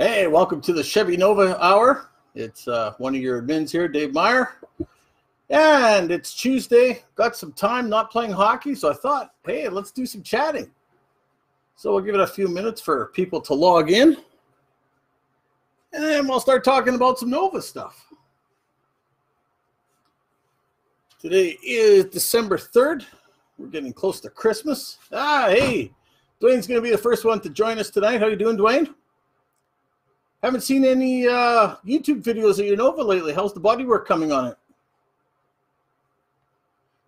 Hey, welcome to the Chevy Nova Hour. It's one of your admins here, Dave Meyer. And it's Tuesday. Got some time not playing hockey, so I thought, hey, let's do some chatting. So we'll give it a few minutes for people to log in. And then we'll start talking about some Nova stuff. Today is December 3rd. We're getting close to Christmas. Hey, Dwayne's going to be the first one to join us tonight. How you doing, Dwayne? Haven't seen any YouTube videos of your Nova lately. How's the bodywork coming on it?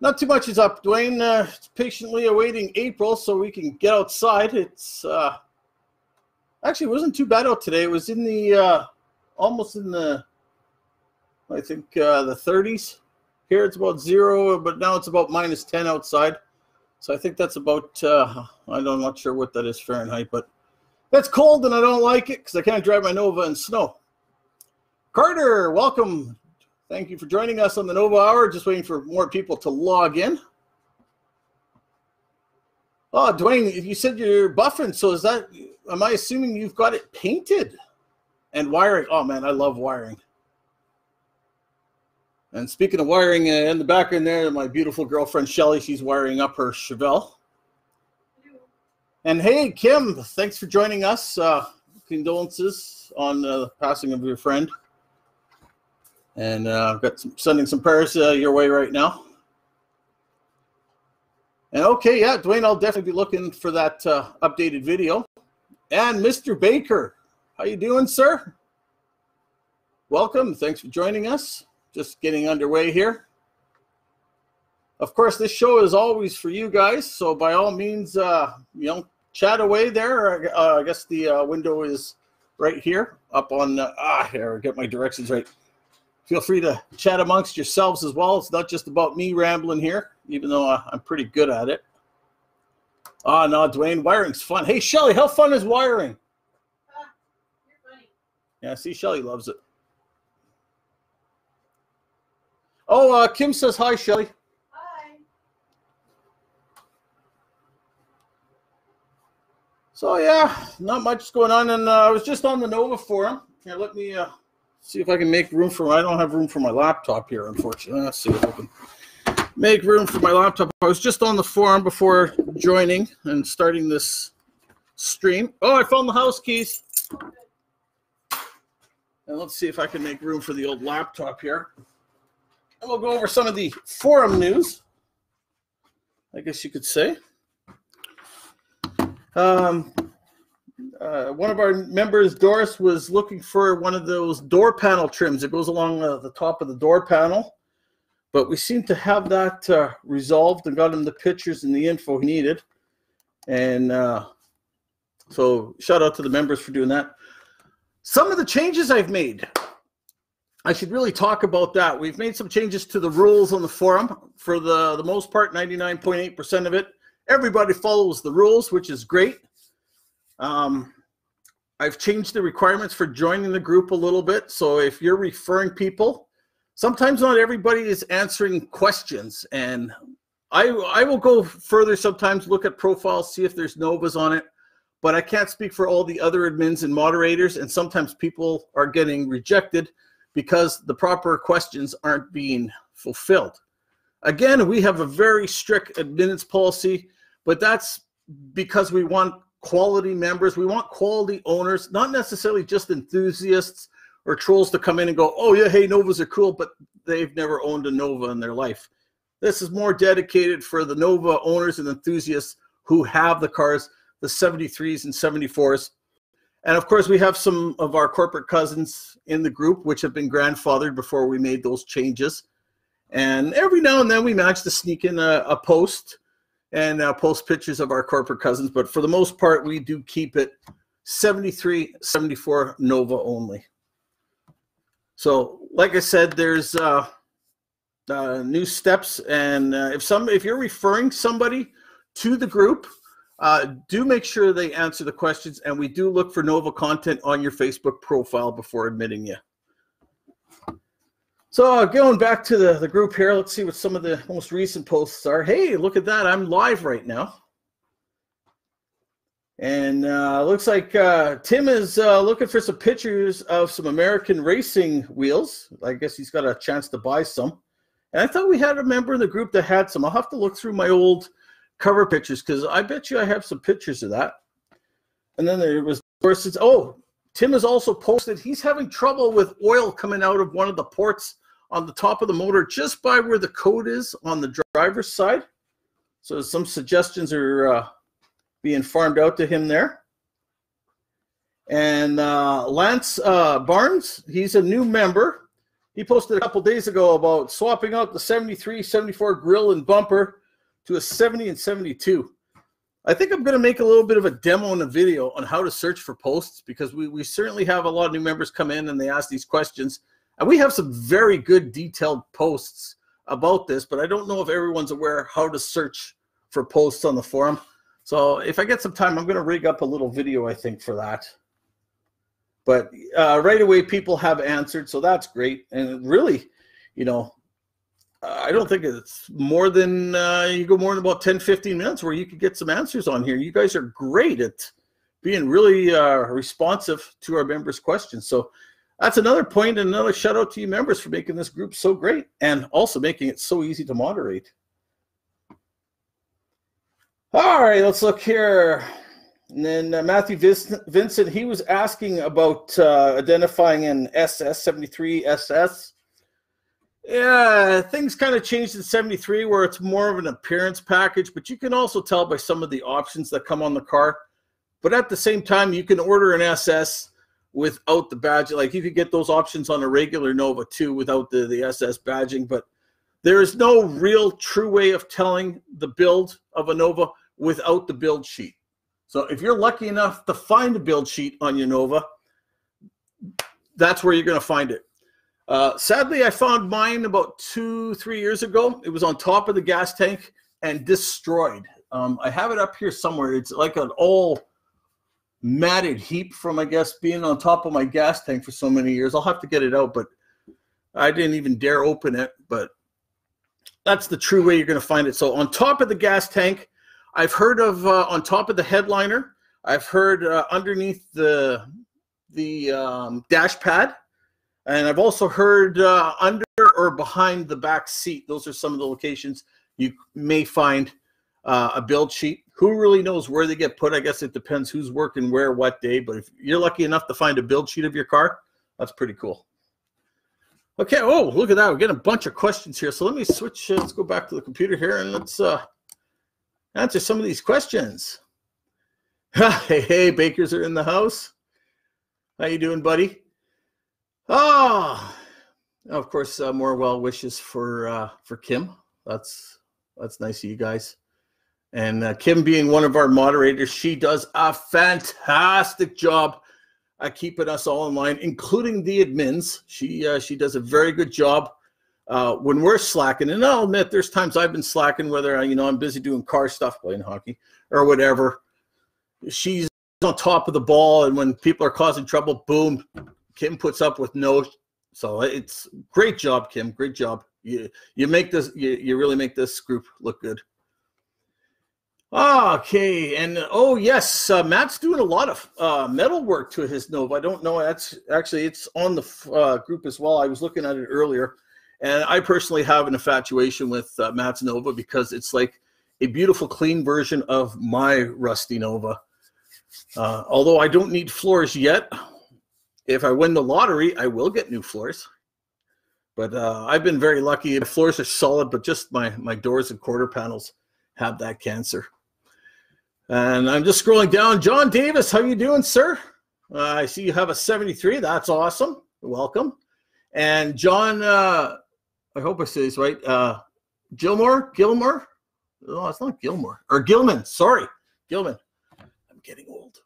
Not too much is up, Dwayne. Patiently awaiting April so we can get outside. It's actually, it wasn't too bad out today. It was in the almost in the, I think, the 30s. Here it's about 0, but now it's about -10 outside. So I think that's about, I'm not sure what that is Fahrenheit, but that's cold and I don't like it because I can't drive my Nova in snow. Carter, welcome. Thank you for joining us on the Nova Hour. Just waiting for more people to log in. Oh, Dwayne, you said you're buffing. So is that, am I assuming you've got it painted and wiring? Oh, man, I love wiring. And speaking of wiring, in the background there, my beautiful girlfriend, Shelly, she's wiring up her Chevelle. And hey, Kim, thanks for joining us. Condolences on the passing of your friend. And I've got sending some prayers your way right now. And okay, yeah, Dwayne, I'll definitely be looking for that updated video. And Mr. Baker, how you doing, sir? Welcome. Thanks for joining us. Just getting underway here. Of course, this show is always for you guys, so by all means, chat away there. I guess the window is right here, up on, here, get my directions right. Feel free to chat amongst yourselves as well. It's not just about me rambling here, even though I'm pretty good at it. No, Dwayne, wiring's fun. Hey, Shelly, how fun is wiring? You're funny. Yeah, see, Shelly loves it. Oh, Kim says hi, Shelly. Hi. So, yeah, not much going on. And I was just on the Nova forum. Here, let me see if I can make room for, I don't have room for my laptop here, unfortunately. Let's see if I can make room for my laptop. I was just on the forum before joining and starting this stream. Oh, I found the house keys. And let's see if I can make room for the old laptop here. And we'll go over some of the forum news, I guess you could say. One of our members, Doris, was looking for one of those door panel trims. It goes along the top of the door panel. But we seem to have that resolved and got him the pictures and the info he needed. And so shout out to the members for doing that. Some of the changes I've made, I should really talk about that. We've made some changes to the rules on the forum. For the most part, 99.8% of it, everybody follows the rules, which is great. I've changed the requirements for joining the group a little bit. So if you're referring people, sometimes not everybody is answering questions. And I will go further sometimes, look at profiles, see if there's Novas on it. But I can't speak for all the other admins and moderators. And sometimes people are getting rejected because the proper questions aren't being fulfilled. Again, we have a very strict admittance policy, but that's because we want quality members. We want quality owners, not necessarily just enthusiasts or trolls to come in and go, oh yeah, hey, Novas are cool, but they've never owned a Nova in their life. This is more dedicated for the Nova owners and enthusiasts who have the cars, the 73s and 74s. And of course, we have some of our corporate cousins in the group, which have been grandfathered before we made those changes. And every now and then we manage to sneak in a post and post pictures of our corporate cousins. But for the most part, we do keep it 73, 74 Nova only. So like I said, there's new steps. And if you're referring somebody to the group, do make sure they answer the questions, and we do look for Nova content on your Facebook profile before admitting you. So going back to the group here, let's see what some of the most recent posts are. Hey, look at that. I'm live right now. And looks like Tim is looking for some pictures of some American racing wheels. I guess he's got a chance to buy some. And I thought we had a member in the group that had some. I'll have to look through my old cover pictures because I bet you I have some pictures of that. And then there was, of course, Tim has also posted he's having trouble with oil coming out of one of the ports on the top of the motor just by where the code is on the driver's side. So some suggestions are being farmed out to him there. And Lance Barnes, he's a new member. He posted a couple days ago about swapping out the 73, 74 grill and bumper to a 70 and 72. I think I'm going to make a little bit of a demo and a video on how to search for posts because we certainly have a lot of new members come in and they ask these questions. And we have some very good detailed posts about this, but I don't know if everyone's aware how to search for posts on the forum. So if I get some time, I'm going to rig up a little video, I think, for that. But right away, people have answered, so that's great. And really, you know, I don't think it's more than, you go more than about 10, 15 minutes where you could get some answers on here. You guys are great at being really responsive to our members' questions. So that's another point and another shout out to you members for making this group so great and also making it so easy to moderate. All right, let's look here. And then Matthew Vincent, he was asking about identifying an SS, 73 SS. Yeah, things kind of changed in 73 where it's more of an appearance package, but you can also tell by some of the options that come on the car. But at the same time, you can order an SS without the badge. Like you could get those options on a regular Nova too without the SS badging, but there is no real true way of telling the build of a Nova without the build sheet. So if you're lucky enough to find a build sheet on your Nova, that's where you're going to find it. Sadly, I found mine about 2-3 years ago. It was on top of the gas tank and destroyed. I have it up here somewhere. It's like an all matted heap from, I guess, being on top of my gas tank for so many years. I'll have to get it out, but I didn't even dare open it. But that's the true way you're going to find it. So on top of the gas tank, I've heard of on top of the headliner. I've heard underneath the dash pad. And I've also heard under or behind the back seat. Those are some of the locations you may find a build sheet. Who really knows where they get put? I guess it depends who's working where, what day. But if you're lucky enough to find a build sheet of your car, that's pretty cool. Okay, oh, look at that. We're getting a bunch of questions here. So let me switch. Let's go back to the computer here and let's answer some of these questions. Hey, Bakers are in the house. How you doing, buddy? Oh, of course, more well wishes for Kim. That's nice of you guys. And Kim being one of our moderators, she does a fantastic job at keeping us all in line, including the admins. She does a very good job when we're slacking. And I'll admit, there's times I've been slacking, whether I'm busy doing car stuff, playing hockey, or whatever. She's on top of the ball, and when people are causing trouble, boom. Kim puts up with no, so it's great job, Kim. Great job. You make this. You really make this group look good. Okay, and oh yes, Matt's doing a lot of metal work to his Nova. I don't know. That's actually it's on the group as well. I was looking at it earlier, and I personally have an infatuation with Matt's Nova because it's like a beautiful, clean version of my rusty Nova. Although I don't need floors yet. If I win the lottery, I will get new floors. But I've been very lucky. The floors are solid, but just my doors and quarter panels have that cancer. And I'm just scrolling down. John Davis, how you doing, sir? I see you have a 73. That's awesome. Welcome. And John, I hope I say this right. Gilmore? No, it's not Gilmore. Or Gilman. Sorry. Gilman. I'm getting old.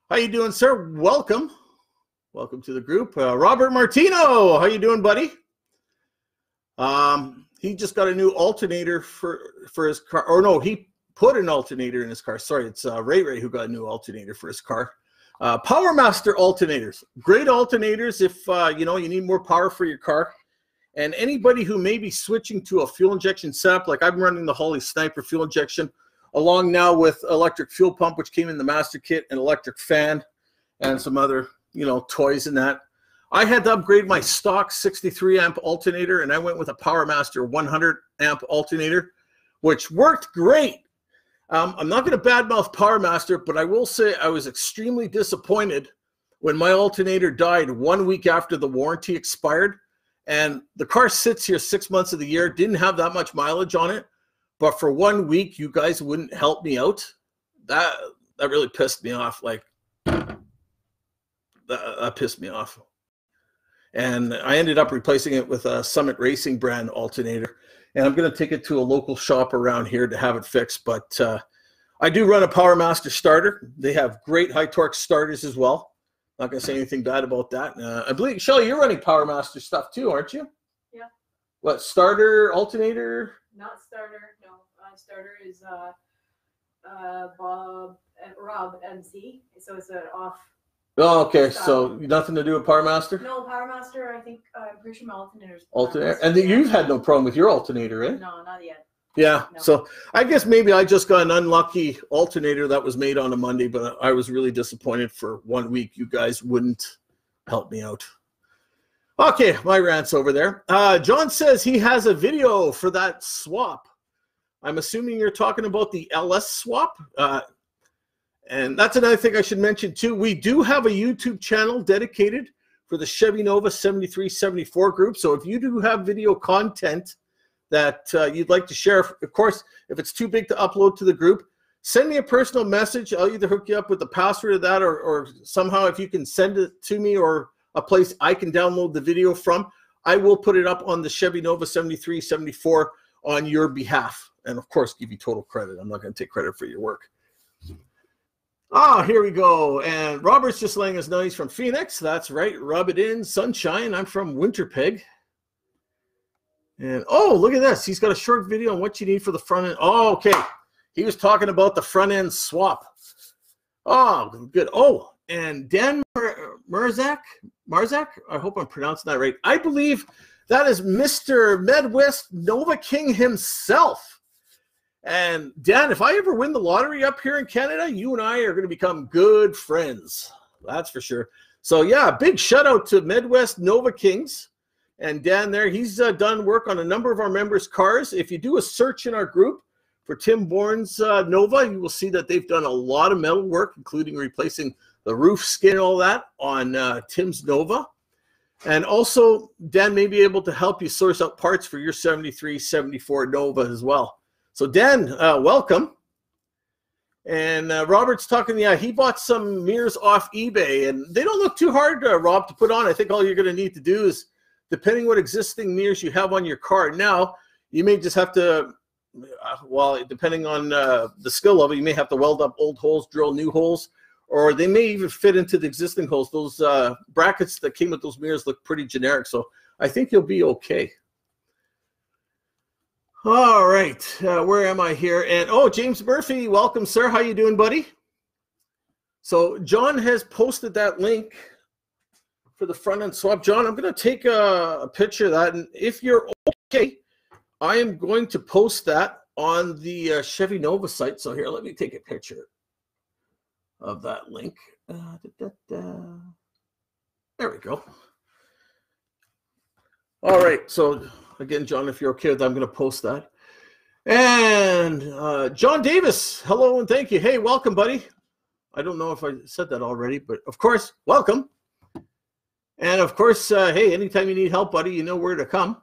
How you doing, sir? Welcome. Welcome to the group. Robert Martino, how you doing, buddy? He just got a new alternator for his car. Or no, he put an alternator in his car. Sorry, it's Ray who got a new alternator for his car. PowerMaster alternators. Great alternators if you need more power for your car. And anybody who may be switching to a fuel injection setup, like I'm running the Holley Sniper fuel injection, along now with electric fuel pump, which came in the master kit, an electric fan, and some other, you know, toys in that. I had to upgrade my stock 63 amp alternator, and I went with a PowerMaster 100 amp alternator, which worked great. I'm not going to badmouth PowerMaster, but I will say I was extremely disappointed when my alternator died 1 week after the warranty expired. And the car sits here 6 months of the year, didn't have that much mileage on it. But for 1 week, you guys wouldn't help me out. That really pissed me off. Like, that pissed me off. And I ended up replacing it with a Summit Racing brand alternator. And I'm going to take it to a local shop around here to have it fixed. But I do run a PowerMaster starter. They have great high torque starters as well. Not going to say anything bad about that. I believe, Shelly, you're running PowerMaster stuff too, aren't you? Yeah. What, starter, alternator? Not starter, no. Starter is Rob MC. So it's an off. Oh, okay. So nothing to do with PowerMaster? No, PowerMaster, I think, I'm pretty sure my alternator's alternator. And you've had no problem with your alternator, eh? No, not yet. Yeah. No. So I guess maybe I just got an unlucky alternator that was made on a Monday, but I was really disappointed for 1 week. You guys wouldn't help me out. Okay, my rant's over there. John says he has a video for that swap. I'm assuming you're talking about the LS swap. And that's another thing I should mention too. We do have a YouTube channel dedicated for the Chevy Nova 7374 group. So if you do have video content that you'd like to share, of course, if it's too big to upload to the group, send me a personal message. I'll either hook you up with the password of that, or somehow if you can send it to me or a place I can download the video from, I will put it up on the Chevy Nova 7374 on your behalf. And of course, give you total credit. I'm not going to take credit for your work. Ah, here we go. And Robert's just letting us know he's from Phoenix. That's right. Rub it in, sunshine. I'm from Winterpeg. And oh, look at this. He's got a short video on what you need for the front end. Oh, okay. He was talking about the front end swap. Oh, good. Oh, and Dan Marzak, I hope I'm pronouncing that right. I believe that is Mr. Midwest Nova King himself. And Dan, if I ever win the lottery up here in Canada, you and I are going to become good friends. That's for sure. So yeah, big shout out to Midwest Nova Kings. And Dan there, he's done work on a number of our members' cars. If you do a search in our group for Tim Bourne's Nova, you will see that they've done a lot of metal work, including replacing the roof skin and all that on Tim's Nova. And also, Dan may be able to help you source out parts for your 73, 74 Nova as well. So Dan, welcome. And Robert's talking, yeah, he bought some mirrors off eBay, and they don't look too hard, Rob, to put on. I think all you're going to need to do is, depending what existing mirrors you have on your car now, you may just have to, well, depending on the skill level, you may have to weld up old holes, drill new holes, or they may even fit into the existing holes. Those brackets that came with those mirrors look pretty generic, so I think you'll be okay. All right, where am I here? And oh, James Murphy, welcome, sir. How you doing, buddy? So John has posted that link for the front end swap. John, I'm going to take a picture of that, and if you're okay, I am going to post that on the Chevy Nova site. So here, let me take a picture of that link. There we go. All right, so again, John, if you're okay with that, I'm going to post that. And John Davis, hello and thank you. Hey, welcome, buddy. I don't know if I said that already, but of course, welcome. And of course, hey, anytime you need help, buddy, you know where to come.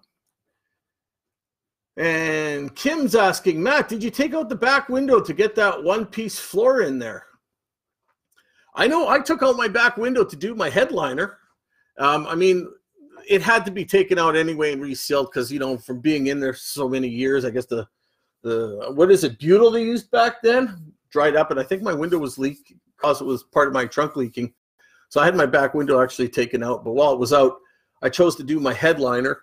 And Kim's asking, Matt, did you take out the back window to get that one-piece floor in there? I know I took out my back window to do my headliner. I mean, it had to be taken out anyway and resealed because, you know, from being in there so many years, I guess the what is it, butyl they used back then dried up, and I think my window was leaked because it was part of my trunk leaking. So I had my back window actually taken out, but while it was out, I chose to do my headliner.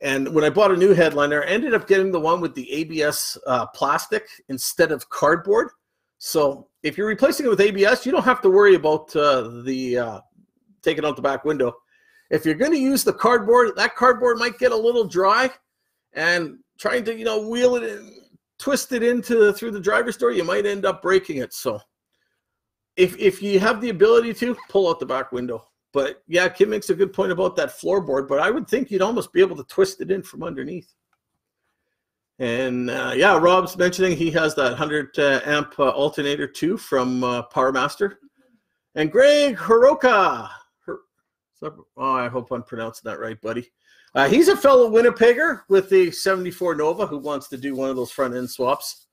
And when I bought a new headliner, I ended up getting the one with the ABS plastic instead of cardboard. So if you're replacing it with ABS, you don't have to worry about taking out the back window. If you're going to use the cardboard, that cardboard might get a little dry, and trying to, you know, wheel it in twist it into through the driver's door, you might end up breaking it. So if you have the ability to, pull out the back window. But yeah, Kim makes a good point about that floorboard, but I would think you'd almost be able to twist it in from underneath. And yeah, Rob's mentioning he has that 100 amp alternator too from PowerMaster. And Greg Hiroka, I hope I'm pronouncing that right, buddy. He's a fellow Winnipegger with the 74 Nova who wants to do one of those front end swaps.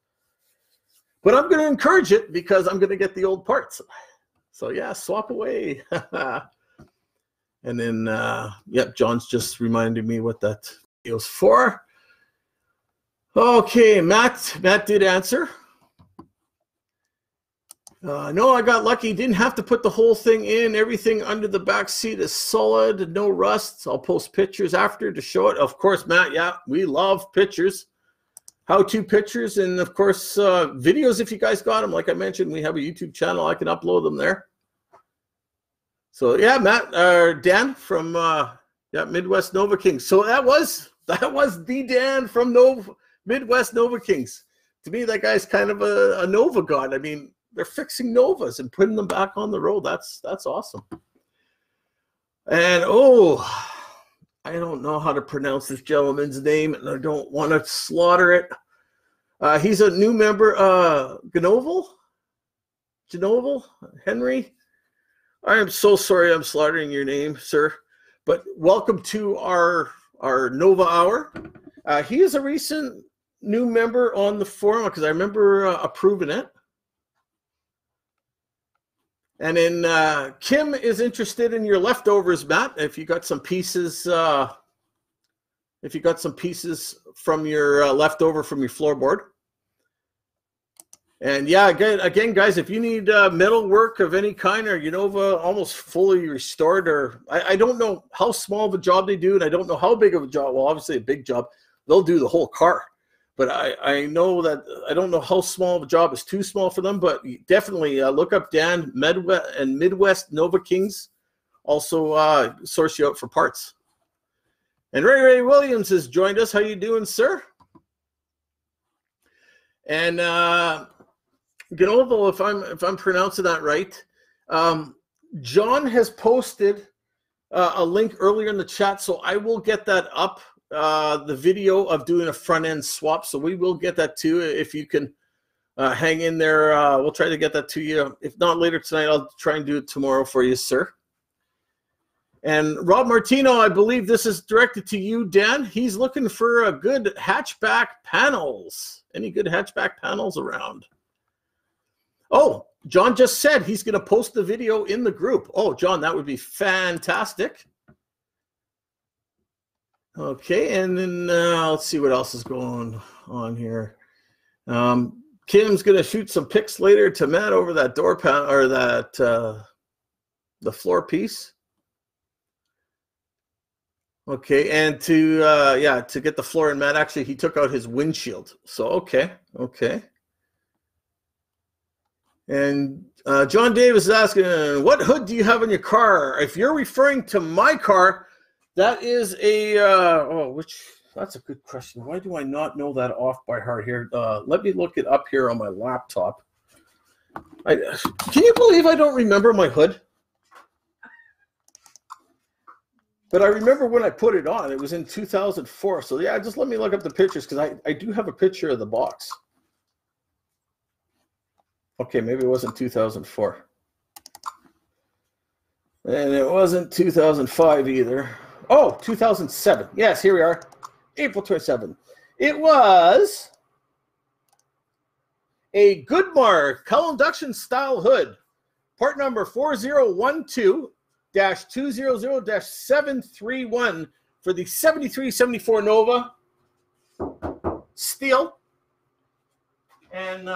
But I'm going to encourage it because I'm going to get the old parts. So yeah, swap away. And then, yep, John's just reminded me what that video's for. Okay, Matt did answer. No, I got lucky. Didn't have to put the whole thing in. Everything under the back seat is solid, no rust. I'll post pictures after to show it. Of course, Matt, yeah, we love pictures. How-to pictures and, of course, videos if you guys got them. Like I mentioned, we have a YouTube channel. I can upload them there. So, yeah, Matt, Dan from Midwest Nova Kings. So that was the Dan from Midwest Nova Kings. To me, that guy's kind of a Nova god. I mean, they're fixing Novas and putting them back on the road. That's awesome. And, oh, I don't know how to pronounce this gentleman's name, and I don't want to slaughter it. He's a new member, Genovel, Henry. I am so sorry I'm slaughtering your name, sir. But welcome to our Nova Hour. He is a recent new member on the forum because I remember approving it. And then Kim is interested in your leftovers, Matt. If you got some pieces, from your leftover from your floorboard. And yeah, again, guys, if you need metal work of any kind or Nova almost fully restored, or I don't know how small of a job they do, and I don't know how big of a job. Well, obviously a big job, they'll do the whole car. But I know that I don't know how small of a job is too small for them. But definitely look up Dan Midwest Nova Kings. Also source you out for parts. And Ray Williams has joined us. How you doing, sir? And Genovo, if I'm pronouncing that right, John has posted a link earlier in the chat, so I will get that up. The video of doing a front end swap, so we will get that too. If you can hang in there, we'll try to get that to you. If not later tonight, I'll try and do it tomorrow for you, sir. And Rob Martino, I believe this is directed to you, Dan. He's looking for a good hatchback panels. Any good hatchback panels around? Oh, John just said he's going to post the video in the group. Oh, John, that would be fantastic. Okay, and then let's see what else is going on here. Kim's going to shoot some pics later to Matt over that door panel or that the floor piece. Okay, and to get the floor in, Matt, actually he took out his windshield. So okay. And John Davis is asking, what hood do you have in your car? If you're referring to my car, that is a that's a good question. Why do I not know that off by heart here? Let me look it up here on my laptop. Can you believe I don't remember my hood? But I remember when I put it on. It was in 2004. So yeah, just let me look up the pictures because I do have a picture of the box. Okay, maybe it wasn't 2004. And it wasn't 2005 either. Oh, 2007. Yes, here we are. April 27th. It was a Goodmar Cull induction style hood. Part number 4012-200-731 for the 73-74 Nova. Steel. And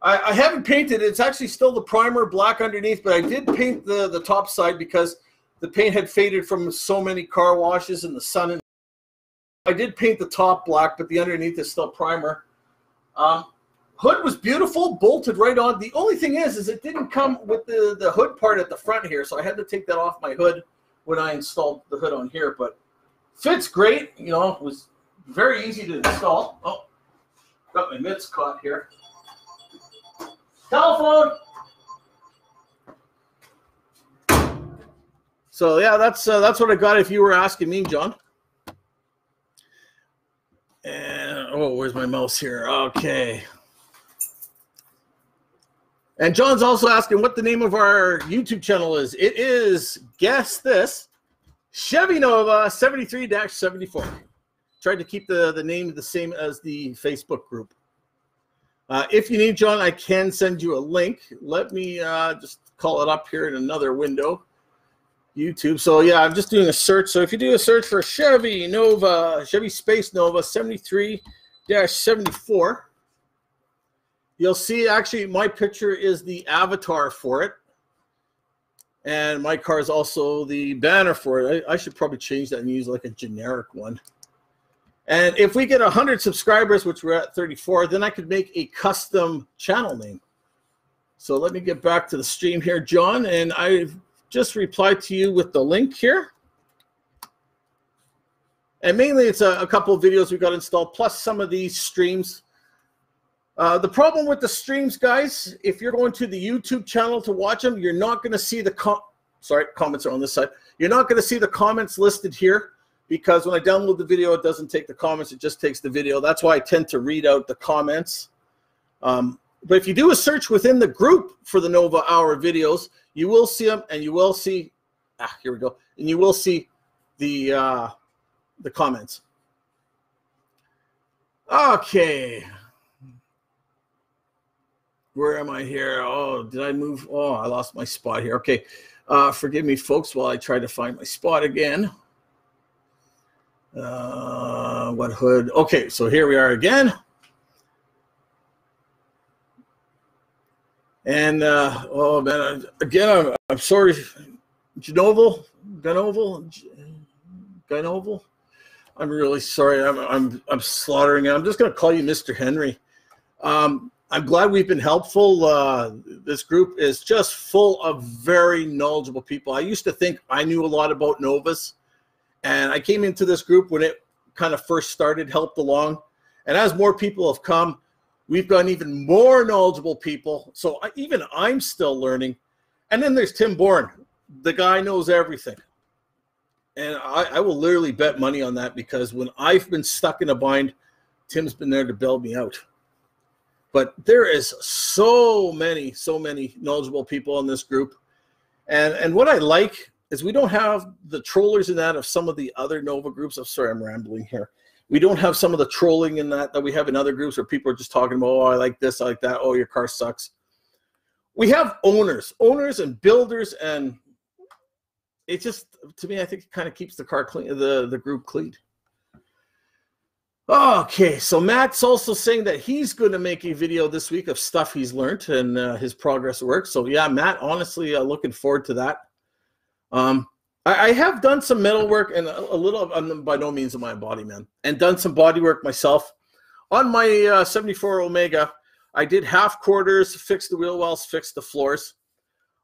I haven't painted it. It's actually still the primer black underneath, but I did paint the top side because the paint had faded from so many car washes in the sun. And I did paint the top black, but the underneath is still primer. Hood was beautiful, bolted right on. The only thing is it didn't come with the hood part at the front here, so I had to take that off my hood when I installed the hood on here. But fits great. It was very easy to install. Oh, Got my mitts caught here. Telephone. So yeah, that's what I got. If you were asking me, John. And oh, where's my mouse here? Okay. And John's also asking what the name of our YouTube channel is. It is, guess this, Chevy Nova 73-74. Tried to keep the name the same as the Facebook group. If you need, John, I can send you a link. Let me just call it up here in another window. YouTube. So yeah, I'm just doing a search. So if you do a search for Chevy Nova, Chevy Space Nova 73-74, you'll see actually my picture is the avatar for it. And my car is also the banner for it. I should probably change that and use like a generic one. And if we get 100 subscribers, which we're at 34, then I could make a custom channel name. So let me get back to the stream here, John. And I've just replied to you with the link here. And mainly it's a couple of videos we got installed, plus some of these streams. The problem with the streams, guys, if you're going to the YouTube channel to watch them, you're not going to see the comments are on this side. You're not going to see the comments listed here because when I download the video, it doesn't take the comments. It just takes the video. That's why I tend to read out the comments. But if you do a search within the group for the Nova Hour videos, you will see them, and you will see, here we go, and you will see the comments. Okay. Where am I here? Oh, did I move? Oh, I lost my spot here. Okay. Forgive me, folks, while I try to find my spot again. What hood? Okay, so here we are again. And, oh, man, again, I'm sorry. Genoval? I'm really sorry. I'm slaughtering it. I'm just going to call you Mr. Henry. I'm glad we've been helpful. This group is just full of very knowledgeable people. I used to think I knew a lot about Novas, and I came into this group when it kind of first started, helped along. And as more people have come, we've gotten even more knowledgeable people. So even I'm still learning. And then there's Tim Bourne. The guy knows everything. And I will literally bet money on that because when I've been stuck in a bind, Tim's been there to bail me out. But there is so many knowledgeable people in this group. And what I like is we don't have the trollers in that of some of the other Nova groups. I'm sorry, I'm rambling here. We don't have some of the trolling in that we have in other groups where people are just talking about, oh, I like this, I like that, oh, your car sucks. We have owners and builders, and it just, to me, I think it kind of keeps the car clean, the group clean. Okay, so Matt's also saying that he's going to make a video this week of stuff he's learned and his progress work. So yeah, Matt, honestly, looking forward to that. I have done some metal work and a little, I'm by no means am I a body man, and done some body work myself. On my 74 Omega, I did half quarters, fixed the wheel wells, fixed the floors.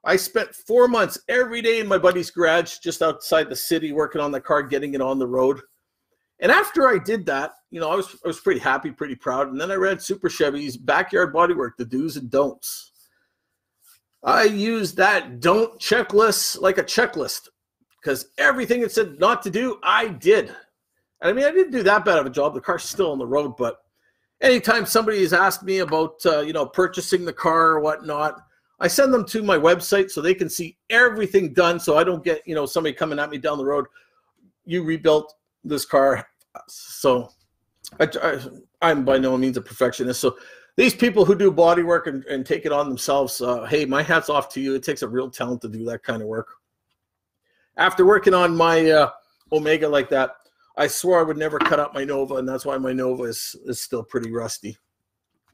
I spent 4 months every day in my buddy's garage just outside the city working on the car, getting it on the road. And after I did that, you know, I was pretty happy, pretty proud. And then I read Super Chevy's Backyard Bodywork, the do's and don'ts. I used that don't checklist like a checklist because everything it said not to do, I did. And I mean, I didn't do that bad of a job. The car's still on the road, but anytime somebody has asked me about, you know, purchasing the car or whatnot, I send them to my website so they can see everything done so I don't get, you know, somebody coming at me down the road, you rebuilt this car. So I'm by no means a perfectionist. So these people who do body work and take it on themselves, hey, my hat's off to you. It takes a real talent to do that kind of work. After working on my Omega like that, I swore I would never cut up my Nova, and that's why my Nova is still pretty rusty.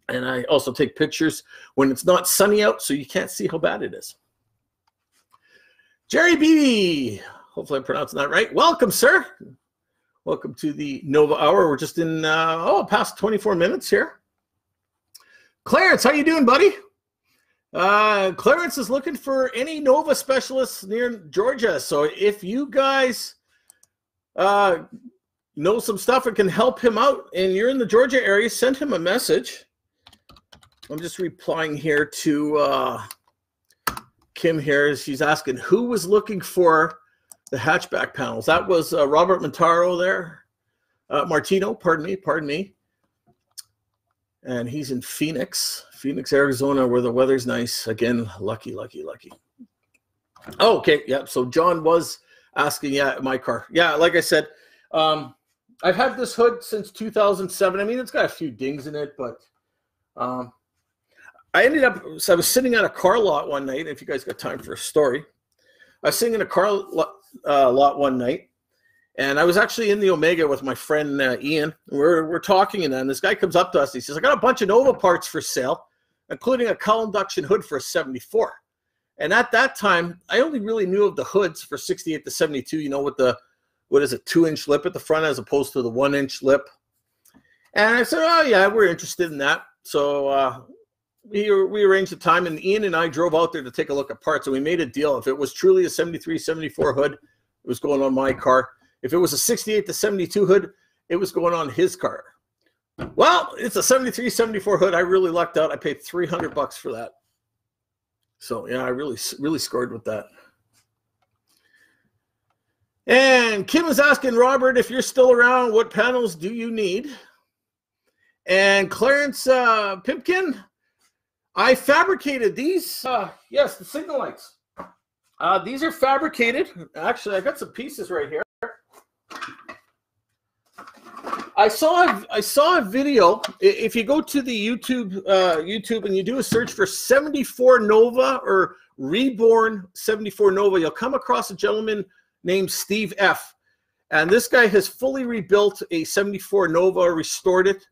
And I also take pictures when it's not sunny out, so you can't see how bad it is. Jerry B, hopefully I'm pronouncing that right. Welcome, sir. Welcome to the Nova Hour. We're just in, past 24 minutes here. Clarence, how you doing, buddy? Clarence is looking for any Nova specialists near Georgia. So if you guys, you know some stuff and can help him out and you're in the Georgia area, send him a message. I'm just replying here to Kim here. She's asking who was looking for the hatchback panels. That was Robert Montaro there. Martino, pardon me. And he's in Phoenix, Arizona, where the weather's nice. Again, lucky. Oh, okay, yeah. So John was asking, yeah, my car. Yeah, like I said, I've had this hood since 2007. I mean, it's got a few dings in it, but I was sitting at a car lot one night. If you guys got time for a story, I was sitting in a car lot one night, and I was actually in the Omega with my friend Ian. We're talking, and then this guy comes up to us. He says, "I got a bunch of Nova parts for sale, including a cowl induction hood for a 74." And at that time, I only really knew of the hoods for 68 to 72. You know, with the 2-inch lip at the front as opposed to the 1-inch lip. And I said, "Oh yeah, we're interested in that." So we arranged the time, and Ian and I drove out there to take a look at parts, and we made a deal. If it was truly a 73, 74 hood, it was going on my car. If it was a 68 to 72 hood, it was going on his car. Well, it's a 73, 74 hood. I really lucked out. I paid $300 for that. So yeah, I really scored with that. And Kim is asking Robert, if you're still around, what panels do you need? And Clarence Pipkin, I fabricated these. Yes, the signal lights. These are fabricated. Actually, I got some pieces right here. I saw a video. If you go to the YouTube and you do a search for 74 Nova or Reborn 74 Nova, you'll come across a gentleman named Steve F. And this guy has fully rebuilt a 74 Nova, restored it.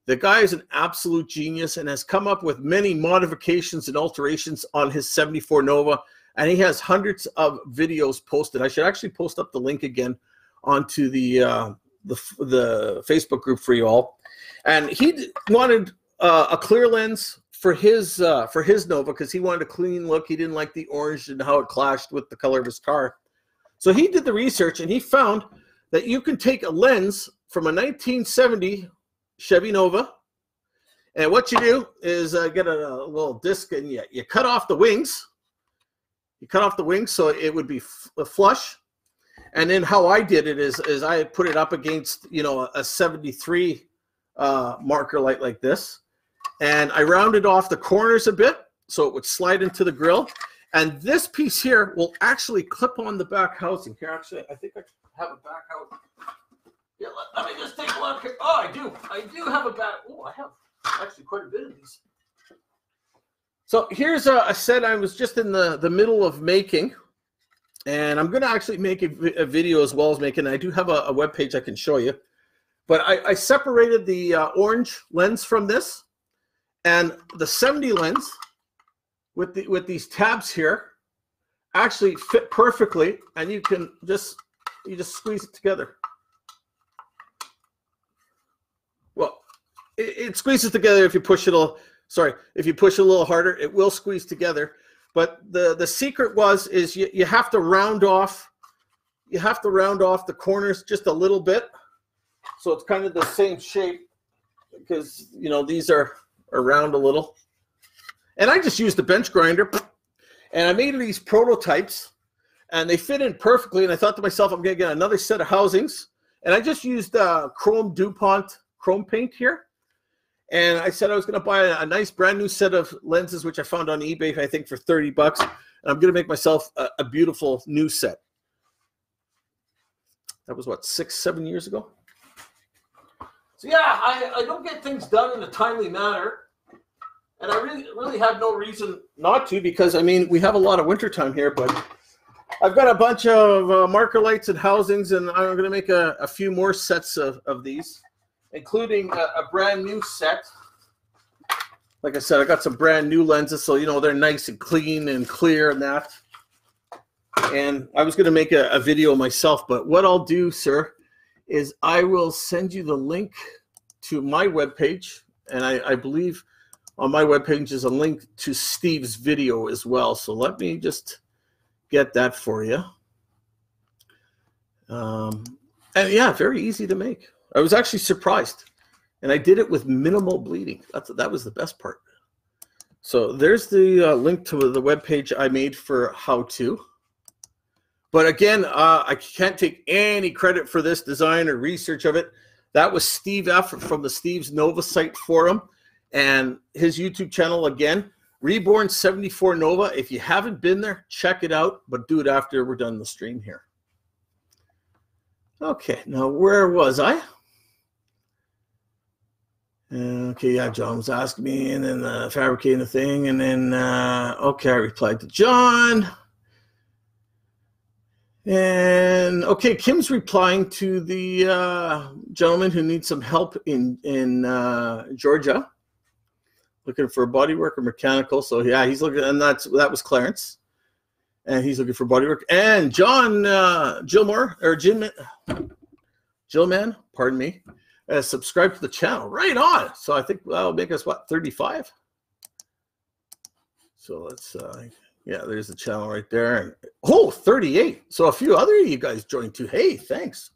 The guy is an absolute genius and has come up with many modifications and alterations on his 74 Nova. And he has hundreds of videos posted. I should actually post up the link again onto the Facebook group for you all. And he wanted a clear lens for his Nova because he wanted a clean look. He didn't like the orange and how it clashed with the color of his car. So he did the research and he found that you can take a lens from a 1970 Chevy Nova, and what you do is get a little disc and you cut off the wings. You cut off the wings so it would be flush. And then how I did it is I put it up against, you know, a 73 marker light like this. And I rounded off the corners a bit so it would slide into the grill. And this piece here will actually clip on the back housing. Here, actually, I think I have a back housing. Yeah, let me just take a look here. Oh, I do have a back. Oh, I have actually quite a bit of these. So here's a set I was just in the middle of making. And I'm going to actually make a video as well as making. I do have a web page I can show you. But I separated the orange lens from this. And the 70 lens with these tabs here actually fit perfectly. And you just squeeze it together. Well, it squeezes together if you push it if you push a little harder, it will squeeze together. But the secret is you have to round off the corners just a little bit, so it's kind of the same shape because you know these are round a little. And I just used a bench grinder, and I made these prototypes, and they fit in perfectly. And I thought to myself, I'm going to get another set of housings, and I just used Chrome DuPont chrome paint here. And I said I was going to buy a nice brand new set of lenses, which I found on eBay, I think, for $30. And I'm going to make myself a beautiful new set. That was, what, 6-7 years ago? So, yeah, I don't get things done in a timely manner. And I really have no reason not to because, I mean, we have a lot of wintertime here. But I've got a bunch of marker lights and housings, and I'm going to make a few more sets of these, including a brand new set. Like I said, I got some brand new lenses, so you know they're nice and clean and clear and that. And I was going to make a video myself, but what I'll do, sir, is I will send you the link to my webpage, and I believe on my webpage is a link to Steve's video as well. So let me just get that for you. And yeah, very easy to make. I was actually surprised. And I did it with minimal bleeding. That was the best part. So there's the link to the webpage I made for how to. But again, I can't take any credit for this design or research of it. That was Steve F. from the Steve's Nova site forum. And his YouTube channel, again, Reborn 74 Nova. If you haven't been there, check it out. But do it after we're done the stream here. Okay, now where was I? Okay, yeah, John was asking me, and then fabricating the thing, and then, okay, I replied to John. And, okay, Kim's replying to the gentleman who needs some help in Georgia, looking for a bodywork or mechanical. So, yeah, he's looking, and that was Clarence. And he's looking for bodywork. And John Gilman, pardon me, subscribe to the channel. Right on. So I think that'll make us, what, 35? So let's, yeah, there's the channel right there. And, oh, 38. So a few other of you guys joined too. Hey, thanks.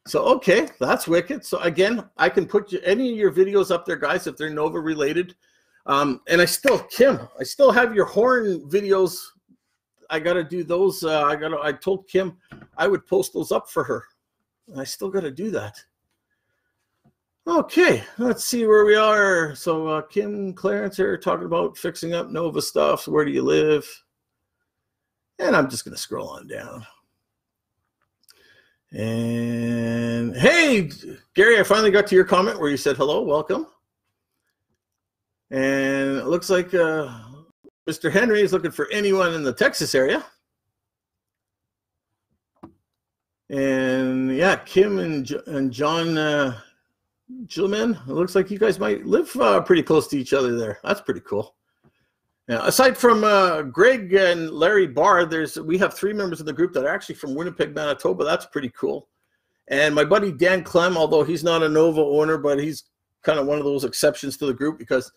So, okay, that's wicked. So again, I can put any of your videos up there, guys, if they're Nova related. And Kim, I still have your horn videos. I got to do those. I told Kim I would post those up for her. I still got to do that. Okay, let's see where we are. So Kim, Clarence are talking about fixing up Nova stuff. Where do you live? And I'm just going to scroll on down. And hey, Gary, I finally got to your comment where you said hello, welcome. And it looks like Mr. Henry is looking for anyone in the Texas area. And yeah, Kim and John Gilman, it looks like you guys might live pretty close to each other there. That's pretty cool. Yeah, aside from Greg and Larry Barr, we have 3 members of the group that are actually from Winnipeg, Manitoba. That's pretty cool. And my buddy Dan Clem, although he's not a Nova owner, but he's kind of one of those exceptions to the group because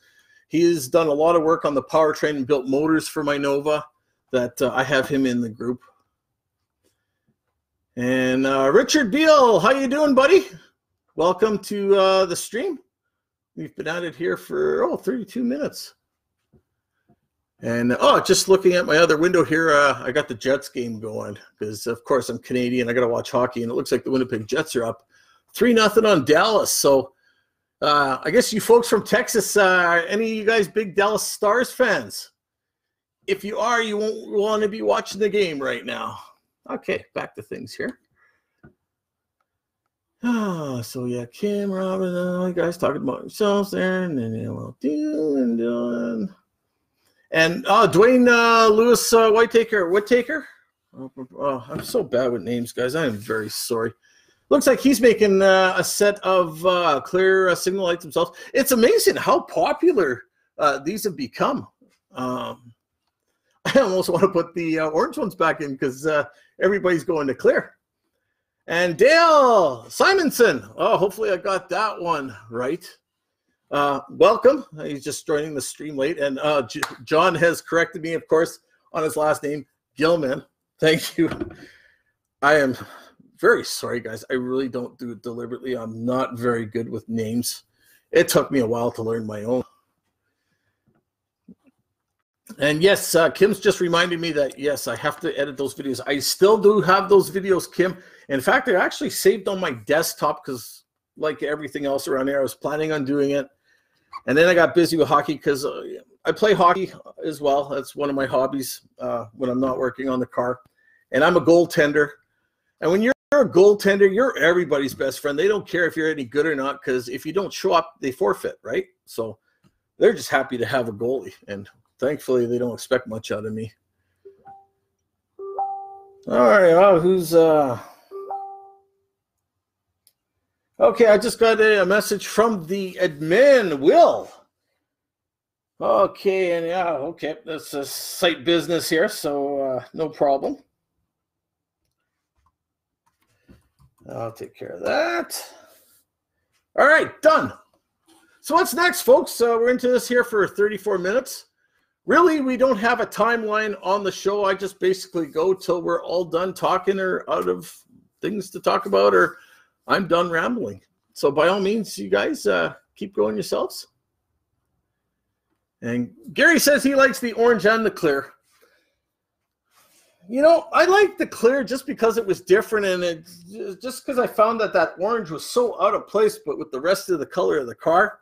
he's done a lot of work on the powertrain and built motors for my Nova that I have him in the group. And Richard Beal, how you doing, buddy? Welcome to the stream. We've been at it here for 32 minutes. And just looking at my other window here, I got the Jets game going because, of course, I'm Canadian. I got to watch hockey, and it looks like the Winnipeg Jets are up 3-0 on Dallas. So I guess you folks from Texas, any of you guys big Dallas Stars fans? If you are, you won't want to be watching the game right now. Okay, back to things here. So yeah, Kim, Robin, you guys talking about yourselves there, and then doing. And Dwayne Lewis Whittaker. Oh, I'm so bad with names, guys. I am very sorry. Looks like he's making a set of clear signal lights themselves. It's amazing how popular these have become. I almost want to put the orange ones back in because everybody's going to clear. And Dale Simonson. Oh, hopefully I got that one right. Welcome. He's just joining the stream late. And John has corrected me, of course, on his last name, Gilman. Thank you. I am very sorry, guys. I really don't do it deliberately. I'm not very good with names. It took me a while to learn my own. And yes, Kim's just reminded me that, yes, I have to edit those videos. I still do have those videos, Kim. In fact, they're actually saved on my desktop because, like everything else around here, I was planning on doing it. And then I got busy with hockey because I play hockey as well. That's one of my hobbies when I'm not working on the car. And I'm a goaltender. And when you're a goaltender, you're everybody's best friend. They don't care if you're any good or not because if you don't show up, they forfeit, right? So they're just happy to have a goalie. And thankfully, they don't expect much out of me. All right, who's... Okay, I just got a message from the admin, Will. Okay, and yeah, okay, that's a site business here, so no problem. I'll take care of that. All right, done. So what's next, folks? We're into this here for 34 minutes. Really, we don't have a timeline on the show. I just basically go till we're all done talking or out of things to talk about, or I'm done rambling. So by all means, you guys keep going yourselves. And Gary says he likes the orange and the clear. You know, I like the clear just because it was different, and it's just because I found that that orange was so out of place, but with the rest of the color of the car.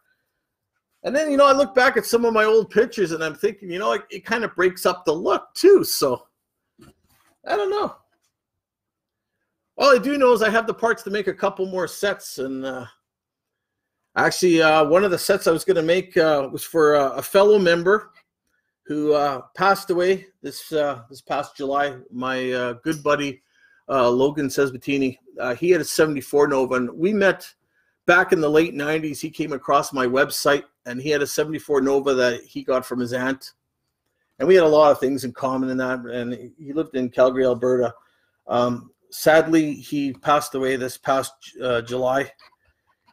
And then, you know, I look back at some of my old pictures, and I'm thinking, you know, it kind of breaks up the look too. So I don't know. All I do know is I have the parts to make a couple more sets, and actually, one of the sets I was going to make was for a fellow member who passed away this past July. My good buddy, Logan Sesbatini. He had a 74 Nova, and we met back in the late 90s. He came across my website, and he had a 74 Nova that he got from his aunt. And we had a lot of things in common in that, and he lived in Calgary, Alberta. Sadly, he passed away this past July,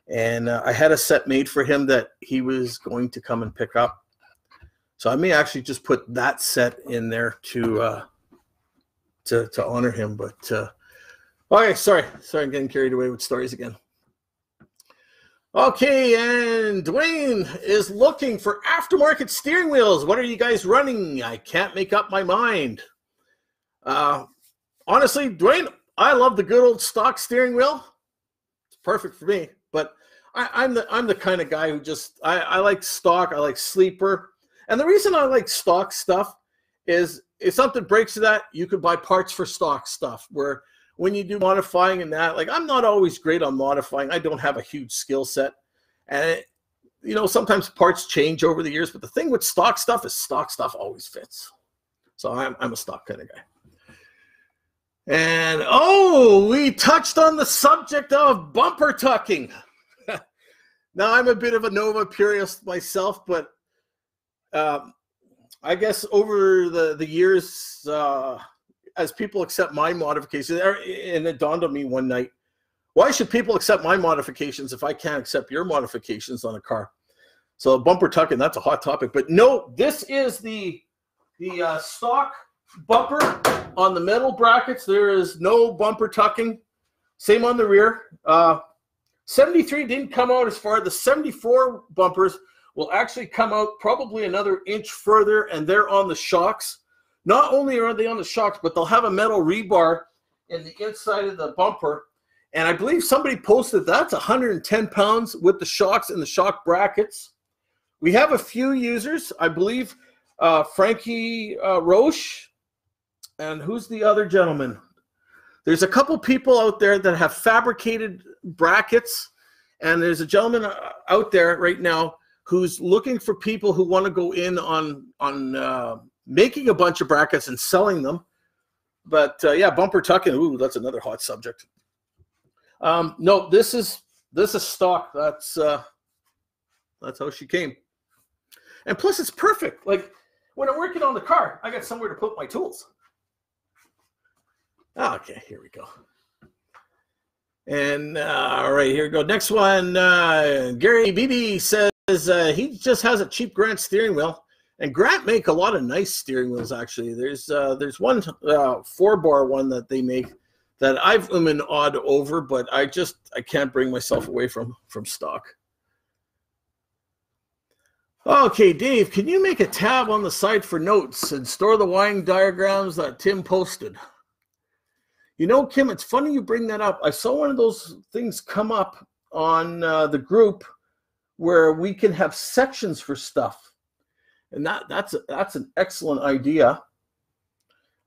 and I had a set made for him that he was going to come and pick up. So I may actually just put that set in there to honor him. But okay, sorry, I'm getting carried away with stories again. Okay, and Dwayne is looking for aftermarket steering wheels. What are you guys running? I can't make up my mind. Honestly, Dwayne, I love the good old stock steering wheel. It's perfect for me. But I'm the kind of guy who just I like stock. I like sleeper. And the reason I like stock stuff is if something breaks to that, you can buy parts for stock stuff. Where when you do modifying and that, like I'm not always great on modifying. I don't have a huge skill set. And, you know, sometimes parts change over the years. But the thing with stock stuff is stock stuff always fits. So I'm a stock kind of guy. And, oh, we touched on the subject of bumper tucking. Now, I'm a bit of a Nova purist myself, but I guess over the years, as people accept my modifications, and it dawned on me one night, why should people accept my modifications if I can't accept your modifications on a car? So bumper tucking, that's a hot topic. But no, this is the stock bumper on the metal brackets. There is no bumper tucking. Same on the rear. 73 didn't come out as far. The 74 bumpers will actually come out probably another inch further, and they're on the shocks. Not only are they on the shocks, but they'll have a metal rebar in the inside of the bumper. And I believe somebody posted that's 110 pounds with the shocks and the shock brackets. We have a few users. I believe Frankie Roche. And who's the other gentleman? There's a couple people out there that have fabricated brackets. And there's a gentleman out there right now who's looking for people who want to go in on making a bunch of brackets and selling them. But yeah, bumper tucking. Ooh, that's another hot subject. No, this is stock. That's how she came. And plus, it's perfect. Like when I'm working on the car, I got somewhere to put my tools. Okay, here we go. And all right, here we go. Next one. Gary BB says he just has a cheap Grant steering wheel. And Grant make a lot of nice steering wheels, actually. There's one 4-bar one that they make that I've and awed over, but I can't bring myself away from stock. Okay, Dave, can you make a tab on the side for notes and store the wiring diagrams that Tim posted? You know, Kim, it's funny you bring that up. I saw one of those things come up on the group where we can have sections for stuff. And that's an excellent idea.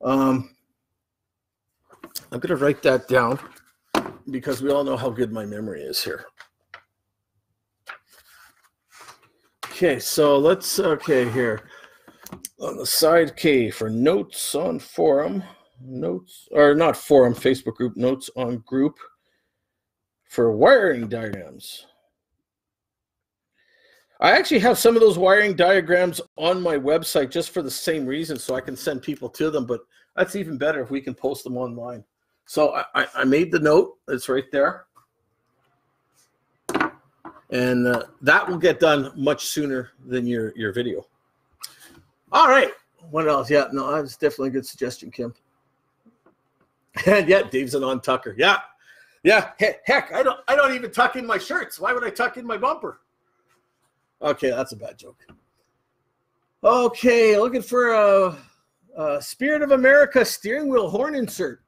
I'm going to write that down because we all know how good my memory is here. Okay, so let's, here. On the side, okay, for notes on forum, notes, or not forum, Facebook group, notes on group for wiring diagrams. I actually have some of those wiring diagrams on my website just for the same reason, so I can send people to them, but that's even better if we can post them online. So I made the note. It's right there. And that will get done much sooner than your video. All right. What else? Yeah, no, that's definitely a good suggestion, Kim. And yeah, Dave's a non-tucker. Yeah. Heck, I don't even tuck in my shirts. Why would I tuck in my bumper? Okay, that's a bad joke. Okay, looking for a Spirit of America steering wheel horn insert.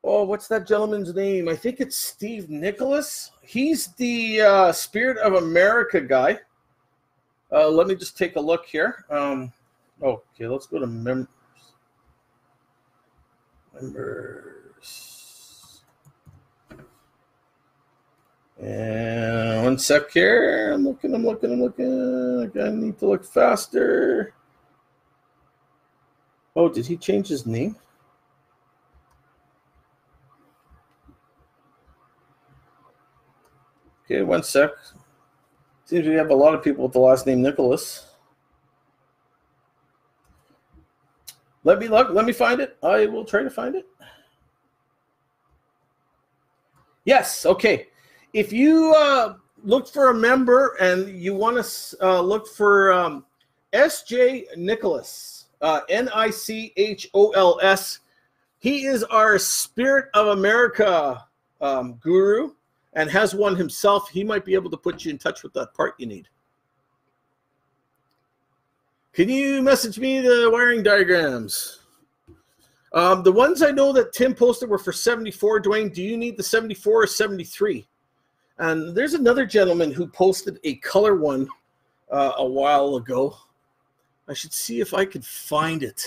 Oh, what's that gentleman's name? I think it's Steve Nicholas. He's the Spirit of America guy. Let me just take a look here. Okay, let's go to members. And one sec here. I'm looking. I need to look faster. Oh, did he change his name? Okay, one sec. Seems we have a lot of people with the last name Nicholas. Let me find it. I will try to find it. Yes, okay. If you look for a member and you want to look for S.J. Nicholas, Nichols, he is our Spirit of America guru and has one himself. He might be able to put you in touch with that part you need. Can you message me the wiring diagrams? The ones I know that Tim posted were for 74. Dwayne, do you need the 74 or 73? And there's another gentleman who posted a color one a while ago. I should see if I could find it.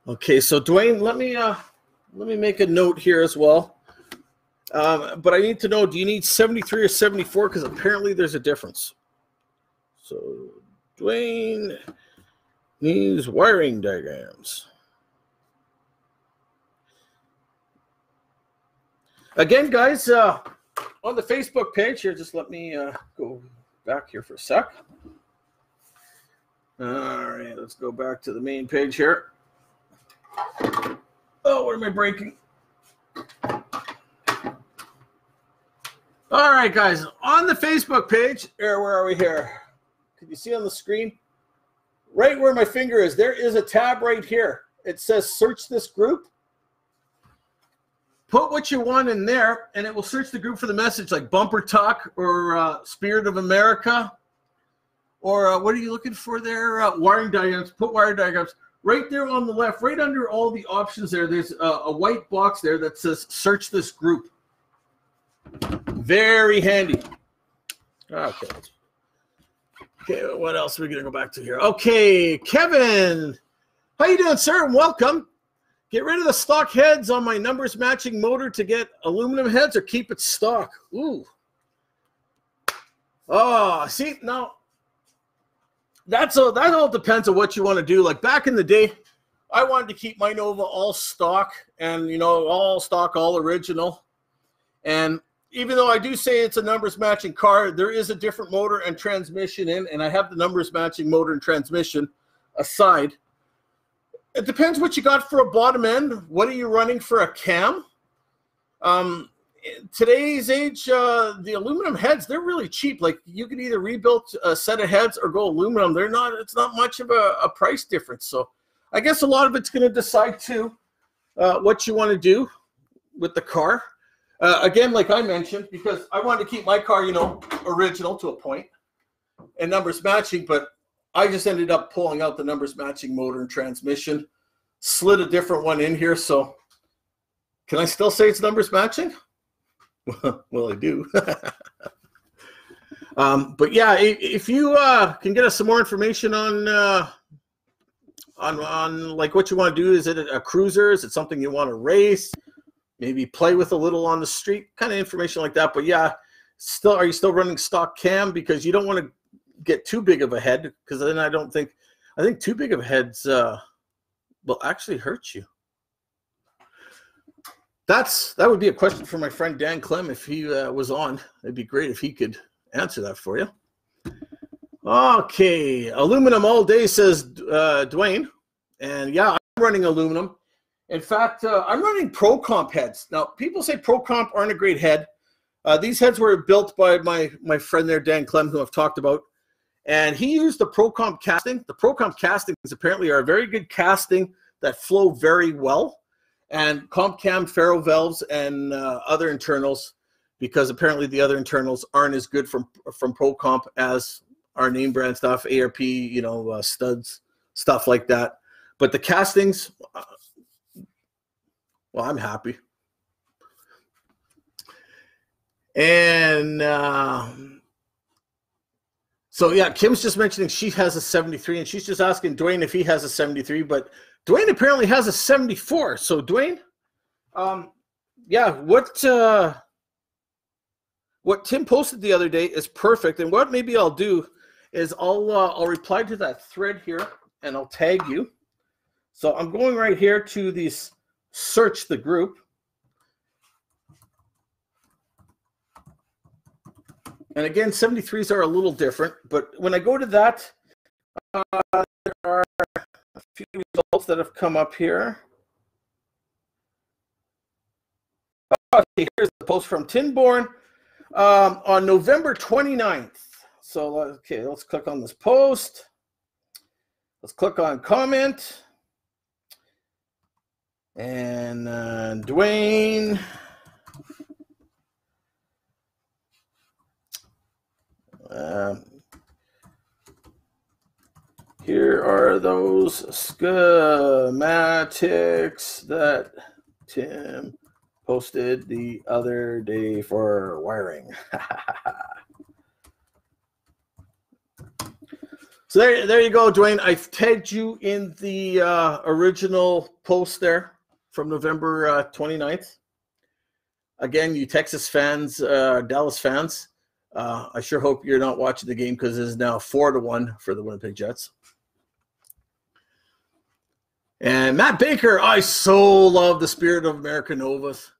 Okay, so Dwayne, let me make a note here as well. But I need to know, do you need 73 or 74? Because apparently there's a difference. So Dwayne needs wiring diagrams. Again, guys, on the Facebook page here, just let me go back here for a sec. All right, let's go back to the main page here. Oh, what am I breaking? All right, guys, on the Facebook page, where are we here? Can you see on the screen? Right where my finger is, there is a tab right here. It says search this group. Put what you want in there, and it will search the group for the message like Bumper Talk or Spirit of America. Or what are you looking for there? Wiring diagrams. Put wiring diagrams. Right there on the left, right under all the options there, there's a white box there that says search this group. Very handy. Okay. Okay, what else are we going to go back to here? Okay, Kevin. How you doing, sir? And welcome. Get rid of the stock heads on my numbers matching motor to get aluminum heads or keep it stock. Ooh. Oh, see, now, that all depends on what you want to do. Like back in the day, I wanted to keep my Nova all stock and, you know, all stock, all original. And even though I do say it's a numbers matching car, there is a different motor and transmission in, and I have the numbers matching motor and transmission aside. It depends what you got for a bottom end. What are you running for a cam? In today's age, the aluminum heads, they're really cheap. Like you can either rebuild a set of heads or go aluminum. It's not much of a price difference. So I guess a lot of it's going to decide too what you want to do with the car. Again, like I mentioned, because I wanted to keep my car, you know, original to a point and numbers matching, but I just ended up pulling out the numbers matching motor and transmission, slid a different one in here. So can I still say it's numbers matching? Well, I do. But yeah, if you can get us some more information on like what you want to do, is it a cruiser? Is it something you want to race? Maybe play with a little on the street, kind of information like that. But yeah, are you still running stock cam? Because you don't want to get too big of a head, because then I think too big of heads will actually hurt you. That would be a question for my friend Dan Clem if he was on. It'd be great if he could answer that for you. Okay, aluminum all day, says Dwayne. And yeah, I'm running aluminum. In fact, I'm running Pro Comp heads. Now, people say Pro Comp aren't a great head. These heads were built by my friend there, Dan Clem, who I've talked about. And he used the Pro Comp casting. The Pro Comp castings apparently are a very good casting that flow very well, and comp cam, ferro valves, and other internals, because apparently the other internals aren't as good from Pro Comp as our name brand stuff, ARP, studs, stuff like that. But the castings, well, I'm happy. And so, yeah, Kim's just mentioning she has a 73, and she's just asking Dwayne if he has a 73, but Dwayne apparently has a 74. So, Dwayne, yeah, what Tim posted the other day is perfect. And what maybe I'll do is I'll reply to that thread here, and I'll tag you. So I'm going right here to these search the group. And again, 73s are a little different, but when I go to that, there are a few results that have come up here. Okay, here's the post from Tinborn on November 29th. So, okay, let's click on this post. Let's click on comment. And Dwayne. Here are those schematics that Tim posted the other day for wiring. So there you go, Dwayne. I've tagged you in the original post there from November 29th. Again, you Texas fans, Dallas fans, I sure hope you're not watching the game, because it is now 4-1 for the Winnipeg Jets. And Matt Baker, I so love the Spirit of America Novas.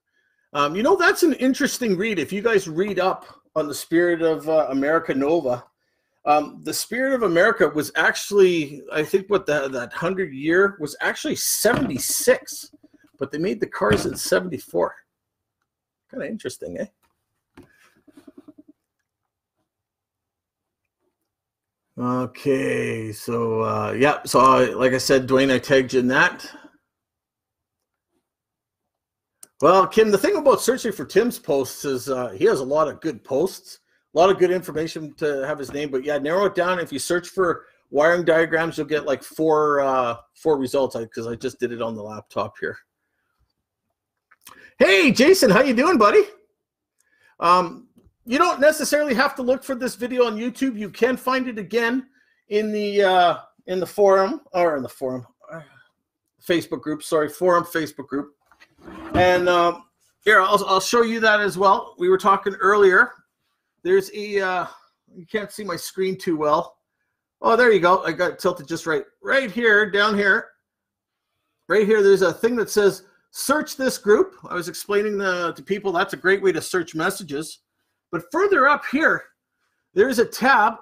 That's an interesting read. If you guys read up on the Spirit of America Nova, the Spirit of America was actually, I think what that 100-year was actually 76, but they made the cars in 74. Kind of interesting, eh? Okay, so yeah, so like I said, Dwayne, I tagged you in that. Well, Kim, the thing about searching for Tim's posts is he has a lot of good posts, a lot of good information to have his name. But yeah, narrow it down. If you search for wiring diagrams, you'll get like four results, because I just did it on the laptop here. Hey, Jason, how you doing, buddy? You don't necessarily have to look for this video on YouTube. You can find it again in the forum, or in the forum, Facebook group. Sorry, forum Facebook group. And here, I'll show you that as well. We were talking earlier. There's a you can't see my screen too well. Oh, there you go. I got it tilted just right. Right here, down here. Right here, there's a thing that says search this group. I was explaining to people that's a great way to search messages. But further up here, there's a tab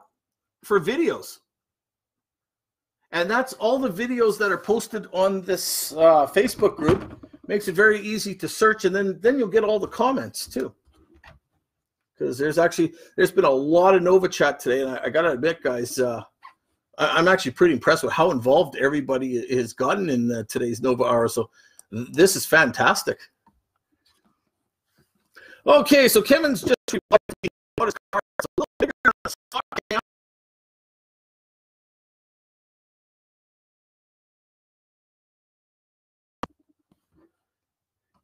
for videos. And that's all the videos that are posted on this Facebook group. Makes it very easy to search, and then you'll get all the comments too. Because there's been a lot of Nova chat today, and I gotta admit, guys, I'm actually pretty impressed with how involved everybody has gotten in today's Nova Hour. So this is fantastic. Okay, so Kevin's just replied to me about his car. It's a little bigger than the stock cam.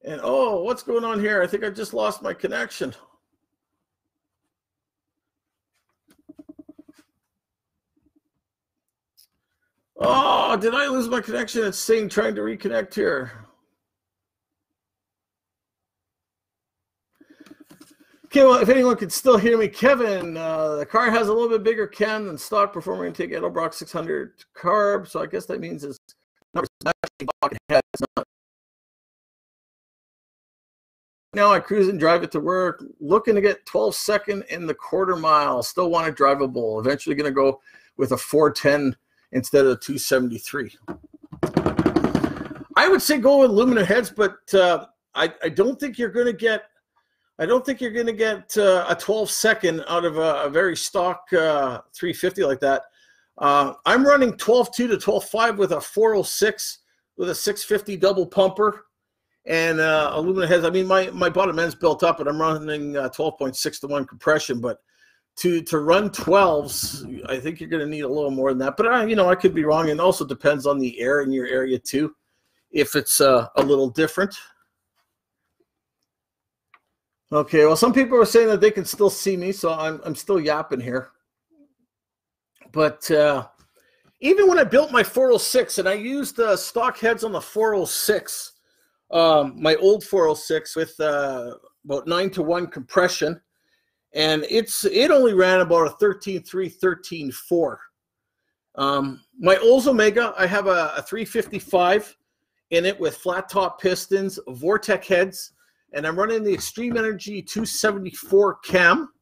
And oh, what's going on here? I think I just lost my connection. Oh, did I lose my connection? It's saying trying to reconnect here. Okay, well, if anyone can still hear me, Kevin, the car has a little bit bigger cam than stock Performer Intake Edelbrock 600 carb, so I guess that means it's not actually not. Now I cruise and drive it to work, looking to get 12-second in the quarter mile. Still want it drivable. Eventually going to go with a 410 instead of 273. I would say go with aluminum heads, but I don't think you're going to get. I don't think you're going to get a 12-second out of a very stock 350 like that. I'm running 12.2 to 12.5 with a 406 with a 650 double pumper and aluminum heads. I mean, my bottom end's built up, and I'm running 12.6 to 1 compression. But to run 12s, I think you're going to need a little more than that. But I could be wrong, and also depends on the air in your area too, if it's a little different. Okay, well, some people are saying that they can still see me, so I'm still yapping here. But even when I built my 406, and I used stock heads on the 406, my old 406 with about 9 to 1 compression, and it only ran about a 13.3, 13.4. My Olds Omega, I have a 355 in it with flat top pistons, Vortec heads, and I'm running the Extreme Energy 274 cam,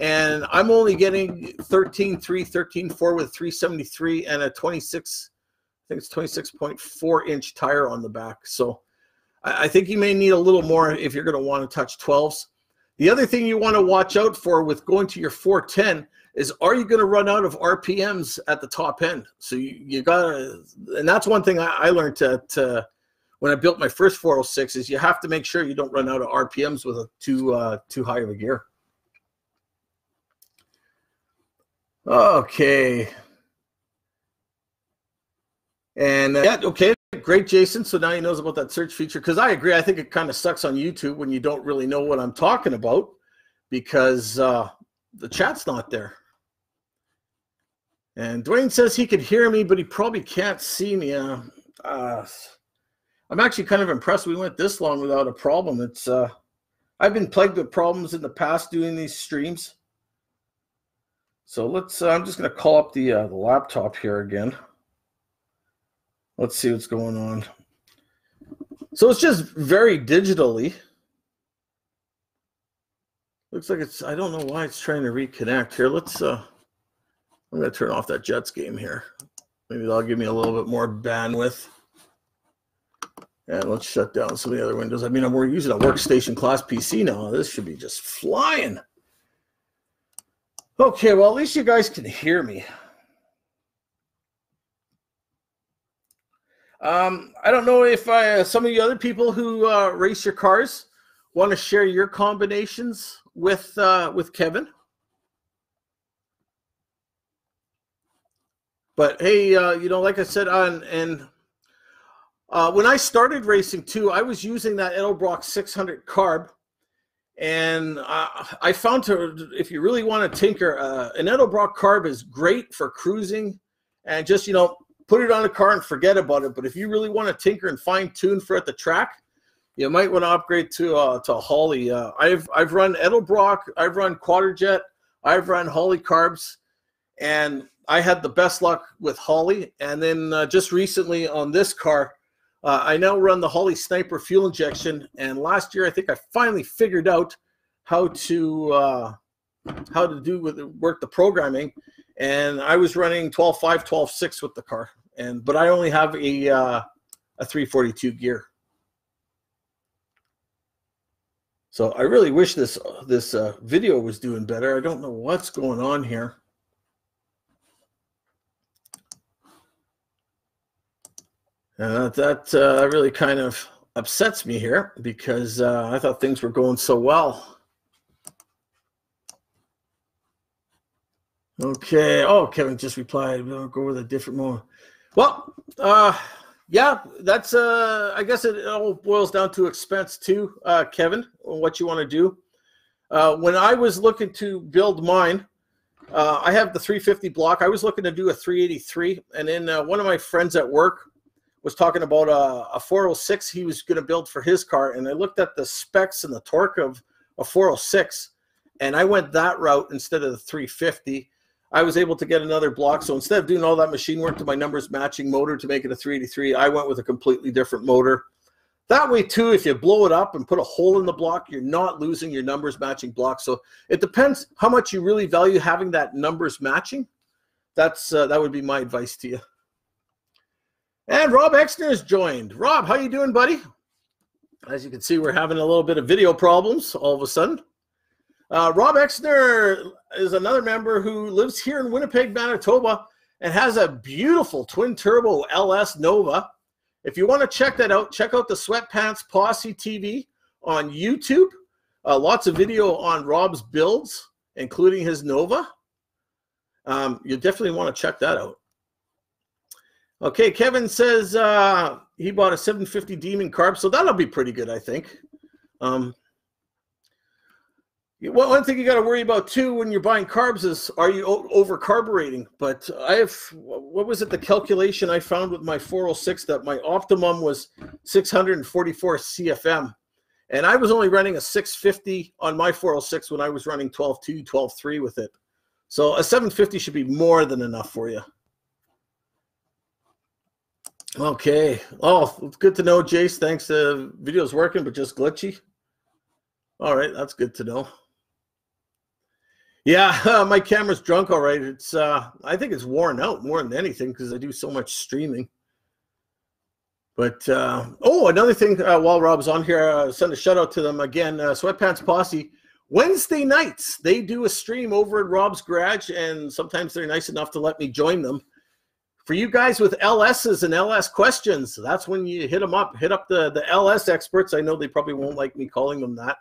and I'm only getting 13.3, 13.4 with 373 and a 26, I think it's 26.4 inch tire on the back. So I think you may need a little more if you're going to want to touch 12s. The other thing you want to watch out for with going to your 410 is, are you going to run out of RPMs at the top end? So you got to, and that's one thing I learned when I built my first 406, is you have to make sure you don't run out of RPMs with a too high of a gear. Okay. And yeah, okay, great, Jason. So now he knows about that search feature, because I agree. I think it kind of sucks on YouTube when you don't really know what I'm talking about, because the chat's not there. And Dwayne says he could hear me, but he probably can't see me. I'm actually kind of impressed we went this long without a problem. It's I've been plagued with problems in the past doing these streams. So let's, I'm just going to call up the laptop here again. Let's see what's going on. So it's just very digitally. Looks like it's, I don't know why it's trying to reconnect here. Let's, I'm going to turn off that Jets game here. Maybe that'll give me a little bit more bandwidth. And let's shut down some of the other windows. I mean, we're using a workstation class PC now. This should be just flying. Okay, well, at least you guys can hear me. I don't know if some of you other people who race your cars want to share your combinations with Kevin. But hey, like I said, when I started racing too, I was using that Edelbrock 600 carb, and I found if you really want to tinker, an Edelbrock carb is great for cruising and just, put it on a car and forget about it. But if you really want to tinker and fine tune for at the track, you might want to upgrade to Holley. I've run Edelbrock, I've run Quadrajet, I've run Holley carbs, and I had the best luck with Holley. And then just recently on this car, I now run the Holley Sniper fuel injection. And last year, I think I finally figured out how to work the programming. And I was running 12.5, 12.6 with the car, but I only have a 342 gear. So I really wish this video was doing better. I don't know what's going on here. And that really kind of upsets me here, because I thought things were going so well. Okay. Oh, Kevin just replied, we'll go with a different moment. Well, yeah, that's, I guess it all boils down to expense too, Kevin, what you want to do. When I was looking to build mine, I have the 350 block. I was looking to do a 383. And then one of my friends at work was talking about a 406 he was going to build for his car. And I looked at the specs and the torque of a 406, and I went that route instead of the 350. I was able to get another block. So instead of doing all that machine work to my numbers matching motor to make it a 383, I went with a completely different motor. That way too, if you blow it up and put a hole in the block, you're not losing your numbers matching block. So it depends how much you really value having that numbers matching. That would be my advice to you. And Rob Exner has joined. Rob, how you doing, buddy? As you can see, we're having a little bit of video problems all of a sudden. Rob Exner is another member who lives here in Winnipeg, Manitoba, and has a beautiful twin-turbo LS Nova. If you want to check that out, check out the Sweatpants Posse TV on YouTube. Lots of video on Rob's builds, including his Nova. You definitely want to check that out. Okay, Kevin says he bought a 750 Demon carb, so that'll be pretty good, I think. One thing you got to worry about too when you're buying carbs is, are you over carbureting? But what was it, the calculation I found with my 406, that my optimum was 644 CFM, and I was only running a 650 on my 406 when I was running 12.2, 12.3 with it. So a 750 should be more than enough for you. Okay. Oh, it's good to know, Jace. Thanks. The video's working, but just glitchy. All right, that's good to know. Yeah, my camera's drunk, all right. It's I think it's worn out more than anything because I do so much streaming. But oh, another thing, while Rob's on here, send a shout out to them again. Sweatpants Posse, Wednesday nights they do a stream over at Rob's garage, and sometimes they're nice enough to let me join them. For you guys with LSs and LS questions, that's when you hit them up. Hit up the LS experts. I know they probably won't like me calling them that,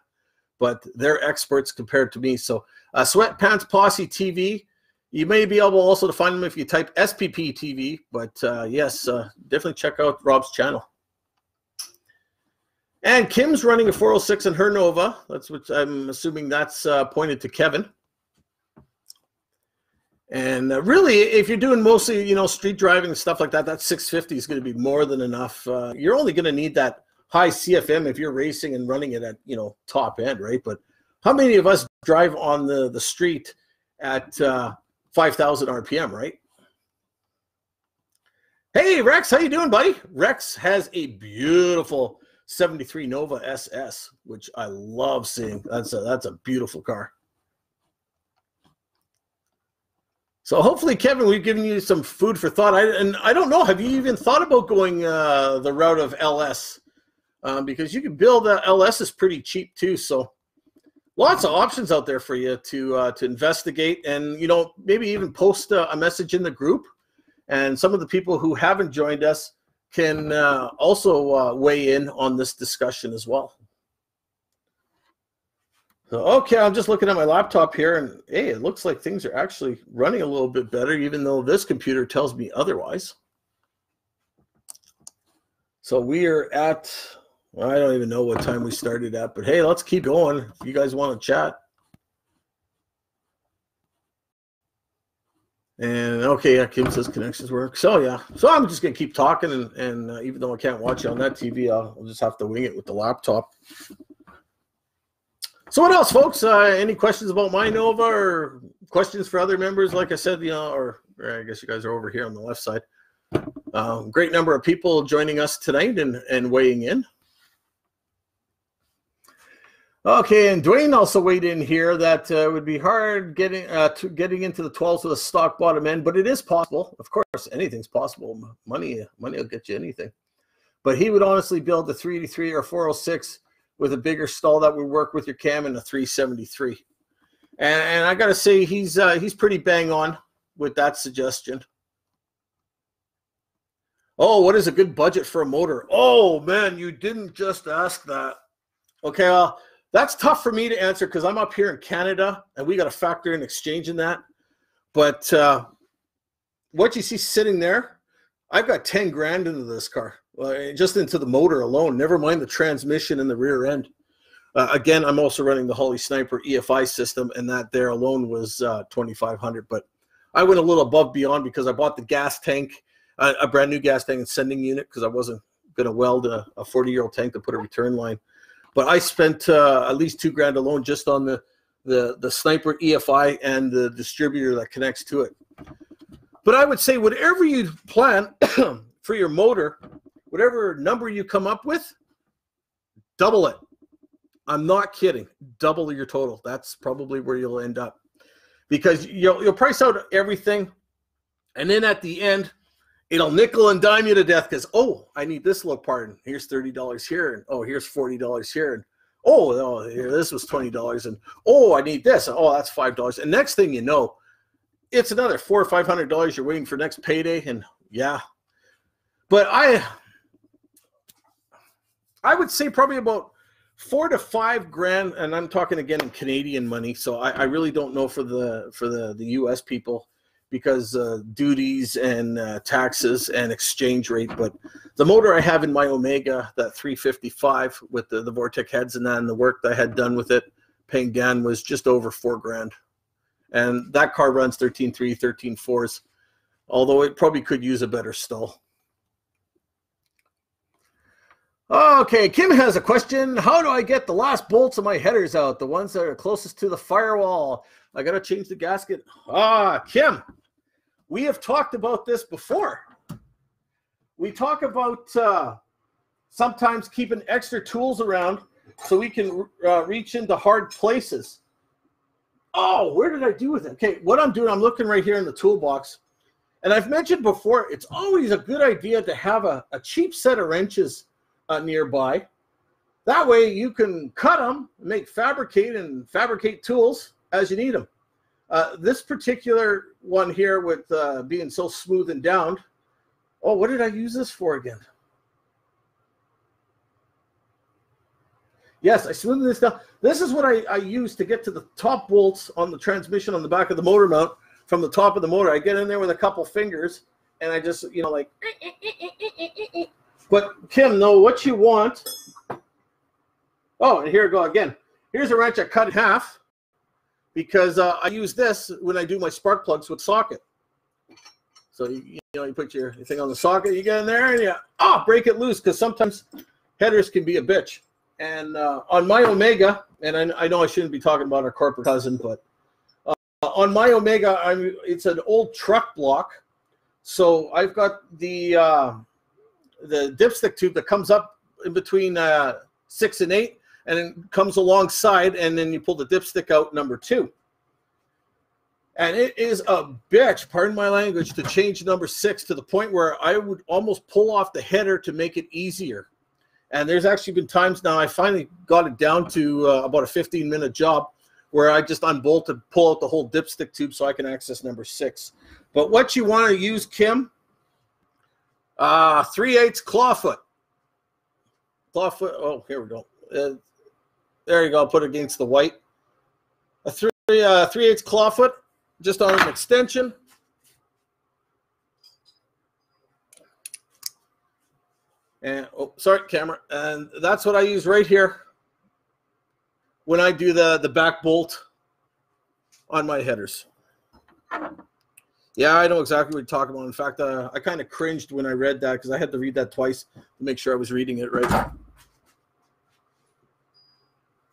but they're experts compared to me. So Sweatpants Posse TV, you may be able also to find them if you type SPP TV, but yes, definitely check out Rob's channel. And Kim's running a 406 in her Nova. That's what I'm assuming that's pointed to Kevin. And really, if you're doing mostly, street driving and stuff like that, that 650 is going to be more than enough. You're only going to need that high CFM if you're racing and running it at, top end, right? But how many of us drive on the street at 5,000 RPM, right? Hey, Rex, how you doing, buddy? Rex has a beautiful 73 Nova SS, which I love seeing. That's a beautiful car. So hopefully, Kevin, we've given you some food for thought. I don't know, have you even thought about going the route of LS? Because you can build LS is pretty cheap too. So lots of options out there for you to investigate, and maybe even post a message in the group. And some of the people who haven't joined us can also weigh in on this discussion as well. So, okay, I'm just looking at my laptop here, and hey, it looks like things are actually running a little bit better, even though this computer tells me otherwise. So we are at, well, I don't even know what time we started at, but hey, let's keep going if you guys want to chat. And okay, yeah, Kim says connections work. So yeah, so I'm just gonna keep talking, and even though I can't watch you on that TV, I'll just have to wing it with the laptop. So what else, folks? Any questions about my Nova or questions for other members? Like I said, or I guess you guys are over here on the left side. Great number of people joining us tonight and weighing in. Okay, and Dwayne also weighed in here that it would be hard getting into the 12s with a stock bottom end, but it is possible. Of course, anything's possible. Money will get you anything. But he would honestly build the 383 or 406 with a bigger stall that would work with your cam and a 373. And I got to say, he's pretty bang on with that suggestion. Oh, what is a good budget for a motor? Oh, man, you didn't just ask that. Okay, that's tough for me to answer because I'm up here in Canada, and we got to factor in exchange in that. But what you see sitting there, I've got 10 grand into this car. Just into the motor alone, never mind the transmission and the rear end. Again, I'm also running the Holy Sniper EFI system, and that there alone was $2,500. But I went a little above beyond because I bought the gas tank, a brand new gas tank and sending unit, because I wasn't going to weld a 40-year-old tank to put a return line. But I spent at least $2 grand alone just on the Sniper EFI and the distributor that connects to it. But I would say whatever you plan for your motor, whatever number you come up with, double it. I'm not kidding. Double your total. That's probably where you'll end up, because you'll price out everything, and then at the end, it'll nickel and dime you to death because, oh, I need this little part, and here's $30 here, and oh, here's $40 here, and oh, here, this was $20, and oh, I need this, and oh, that's $5, and next thing you know, it's another $400 or $500 you're waiting for next payday, and yeah. But I would say probably about $4 to $5 grand, and I'm talking again in Canadian money. So I really don't know for the U.S. people because duties and taxes and exchange rate. But the motor I have in my Omega, that 355 with the Vortec heads and that, and the work that I had done with it, paying down was just over $4 grand. And that car runs 13.3, 13.4s, although it probably could use a better stall. Okay, Kim has a question. How do I get the last bolts of my headers out, the ones that are closest to the firewall? I got to change the gasket. Kim, we have talked about this before. We talk about sometimes keeping extra tools around so we can reach into hard places. Oh, where did I do with it? Okay, what I'm doing, I'm looking right here in the toolbox. And I've mentioned before, it's always a good idea to have a cheap set of wrenches nearby. That way you can cut them, fabricate tools as you need them. This particular one here with being so smooth and downed. Oh, what did I use this for again? Yes, I smoothed this down. This is what I use to get to the top bolts on the transmission on the back of the motor mount from the top of the motor. I get in there with a couple fingers and I just, like. But Kim, no, what you want. Oh, and here we go again. Here's a wrench I cut in half because I use this when I do my spark plugs with socket. So you put your thing on the socket, you get in there and you break it loose because sometimes headers can be a bitch. And on my Omega, and I know I shouldn't be talking about our corporate cousin, but on my Omega, it's an old truck block. So I've got the dipstick tube that comes up in between 6 and 8, and it comes alongside, and then you pull the dipstick out number 2. And it is a bitch, pardon my language, to change number 6 to the point where I would almost pull off the header to make it easier. And there's actually been times now I finally got it down to about a 15-minute job where I just unbolted, pull out the whole dipstick tube so I can access number 6. But what you want to use, Kim, 3/8 clawfoot. Clawfoot. Oh, here we go. There you go. I'll put it against the white. A 3/8 clawfoot, just on an extension. And sorry, camera. And that's what I use right here when I do the back bolt on my headers. Yeah, I know exactly what you're talking about. In fact, I kind of cringed when I read that because I had to read that twice to make sure I was reading it right.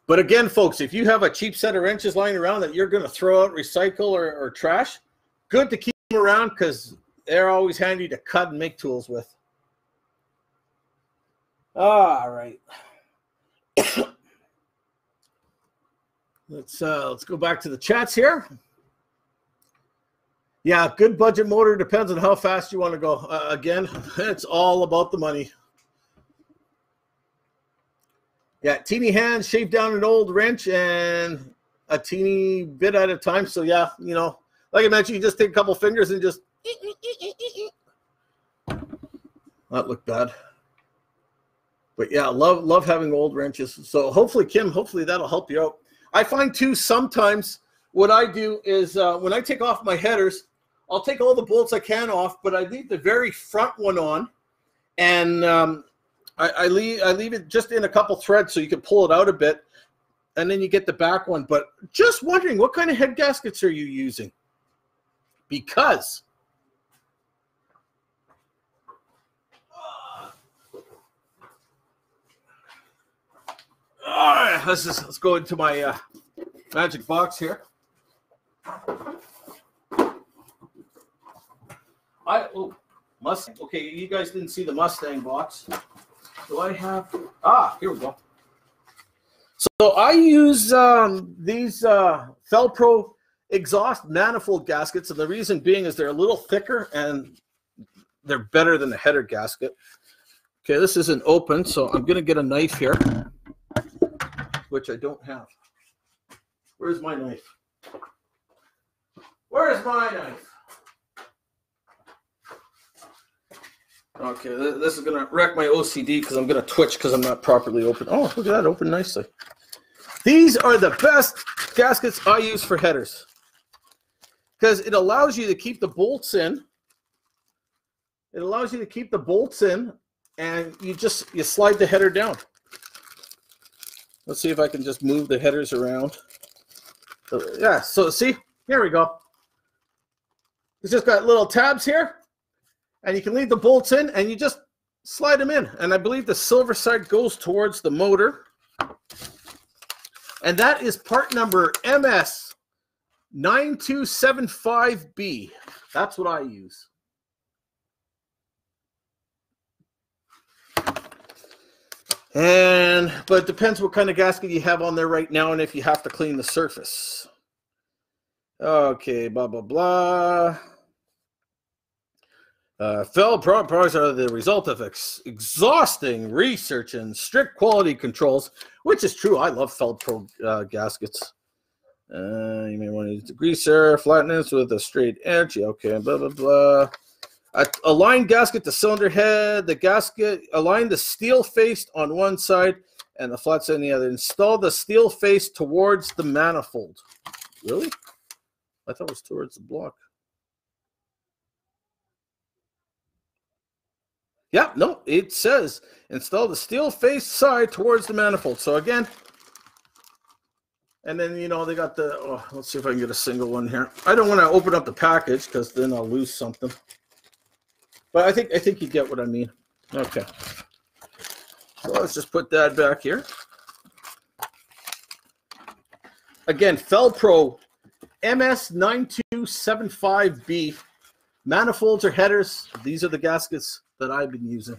But again, folks, if you have a cheap set of wrenches lying around that you're going to throw out, recycle, or trash, good to keep them around because they're always handy to cut and make tools with. All right. Let's go back to the chats here. Yeah, good budget motor depends on how fast you want to go. Again, it's all about the money. Yeah, teeny hands, shave down an old wrench and a teeny bit at a time. So yeah, like I mentioned, you just take a couple fingers and just. That looked bad. But yeah, love having old wrenches. So hopefully, Kim, hopefully that'll help you out. I find too sometimes what I do is when I take off my headers, I'll take all the bolts I can off, but I leave the very front one on, and I leave it just in a couple threads so you can pull it out a bit, and then you get the back one. But just wondering, what kind of head gaskets are you using? Because all right, let's go into my magic box here. Mustang. Okay, you guys didn't see the Mustang box. Do I have? Here we go. So I use these Felpro exhaust manifold gaskets, and the reason being is they're a little thicker and they're better than the header gasket. Okay, this isn't open, so I'm going to get a knife here, which I don't have. Where's my knife? Where's my knife? Okay, this is gonna wreck my OCD because I'm gonna twitch because I'm not properly open. Oh, look at that, open nicely. These are the best gaskets I use for headers because it allows you to keep the bolts in. It allows you to keep the bolts in, and you slide the header down. Let's see if I can just move the headers around. Yeah, so see, here we go. It's just got little tabs here, and you can leave the bolts in, and you just slide them in. And I believe the silver side goes towards the motor. And that is part number MS9275B. That's what I use. But it depends what kind of gasket you have on there right now and if you have to clean the surface. Okay, blah, blah, blah. Failed products are the result of exhausting research and strict quality controls, which is true. I love Feldpro gaskets. You may want to use the greaser, flatness with a straight edge. Yeah, okay, blah, blah, blah. Align gasket to cylinder head. The gasket, align the steel face on one side and the flat side on the other. Install the steel face towards the manifold. Really? I thought it was towards the block. Yeah, no, it says install the steel face side towards the manifold. So again, and then, you know, they got the, oh, let's see if I can get a single one here. I don't want to open up the package because then I'll lose something. But I think you get what I mean. Okay. So let's just put that back here. Again, Feldpro MS9275B. Manifolds or headers. These are the gaskets that I've been using.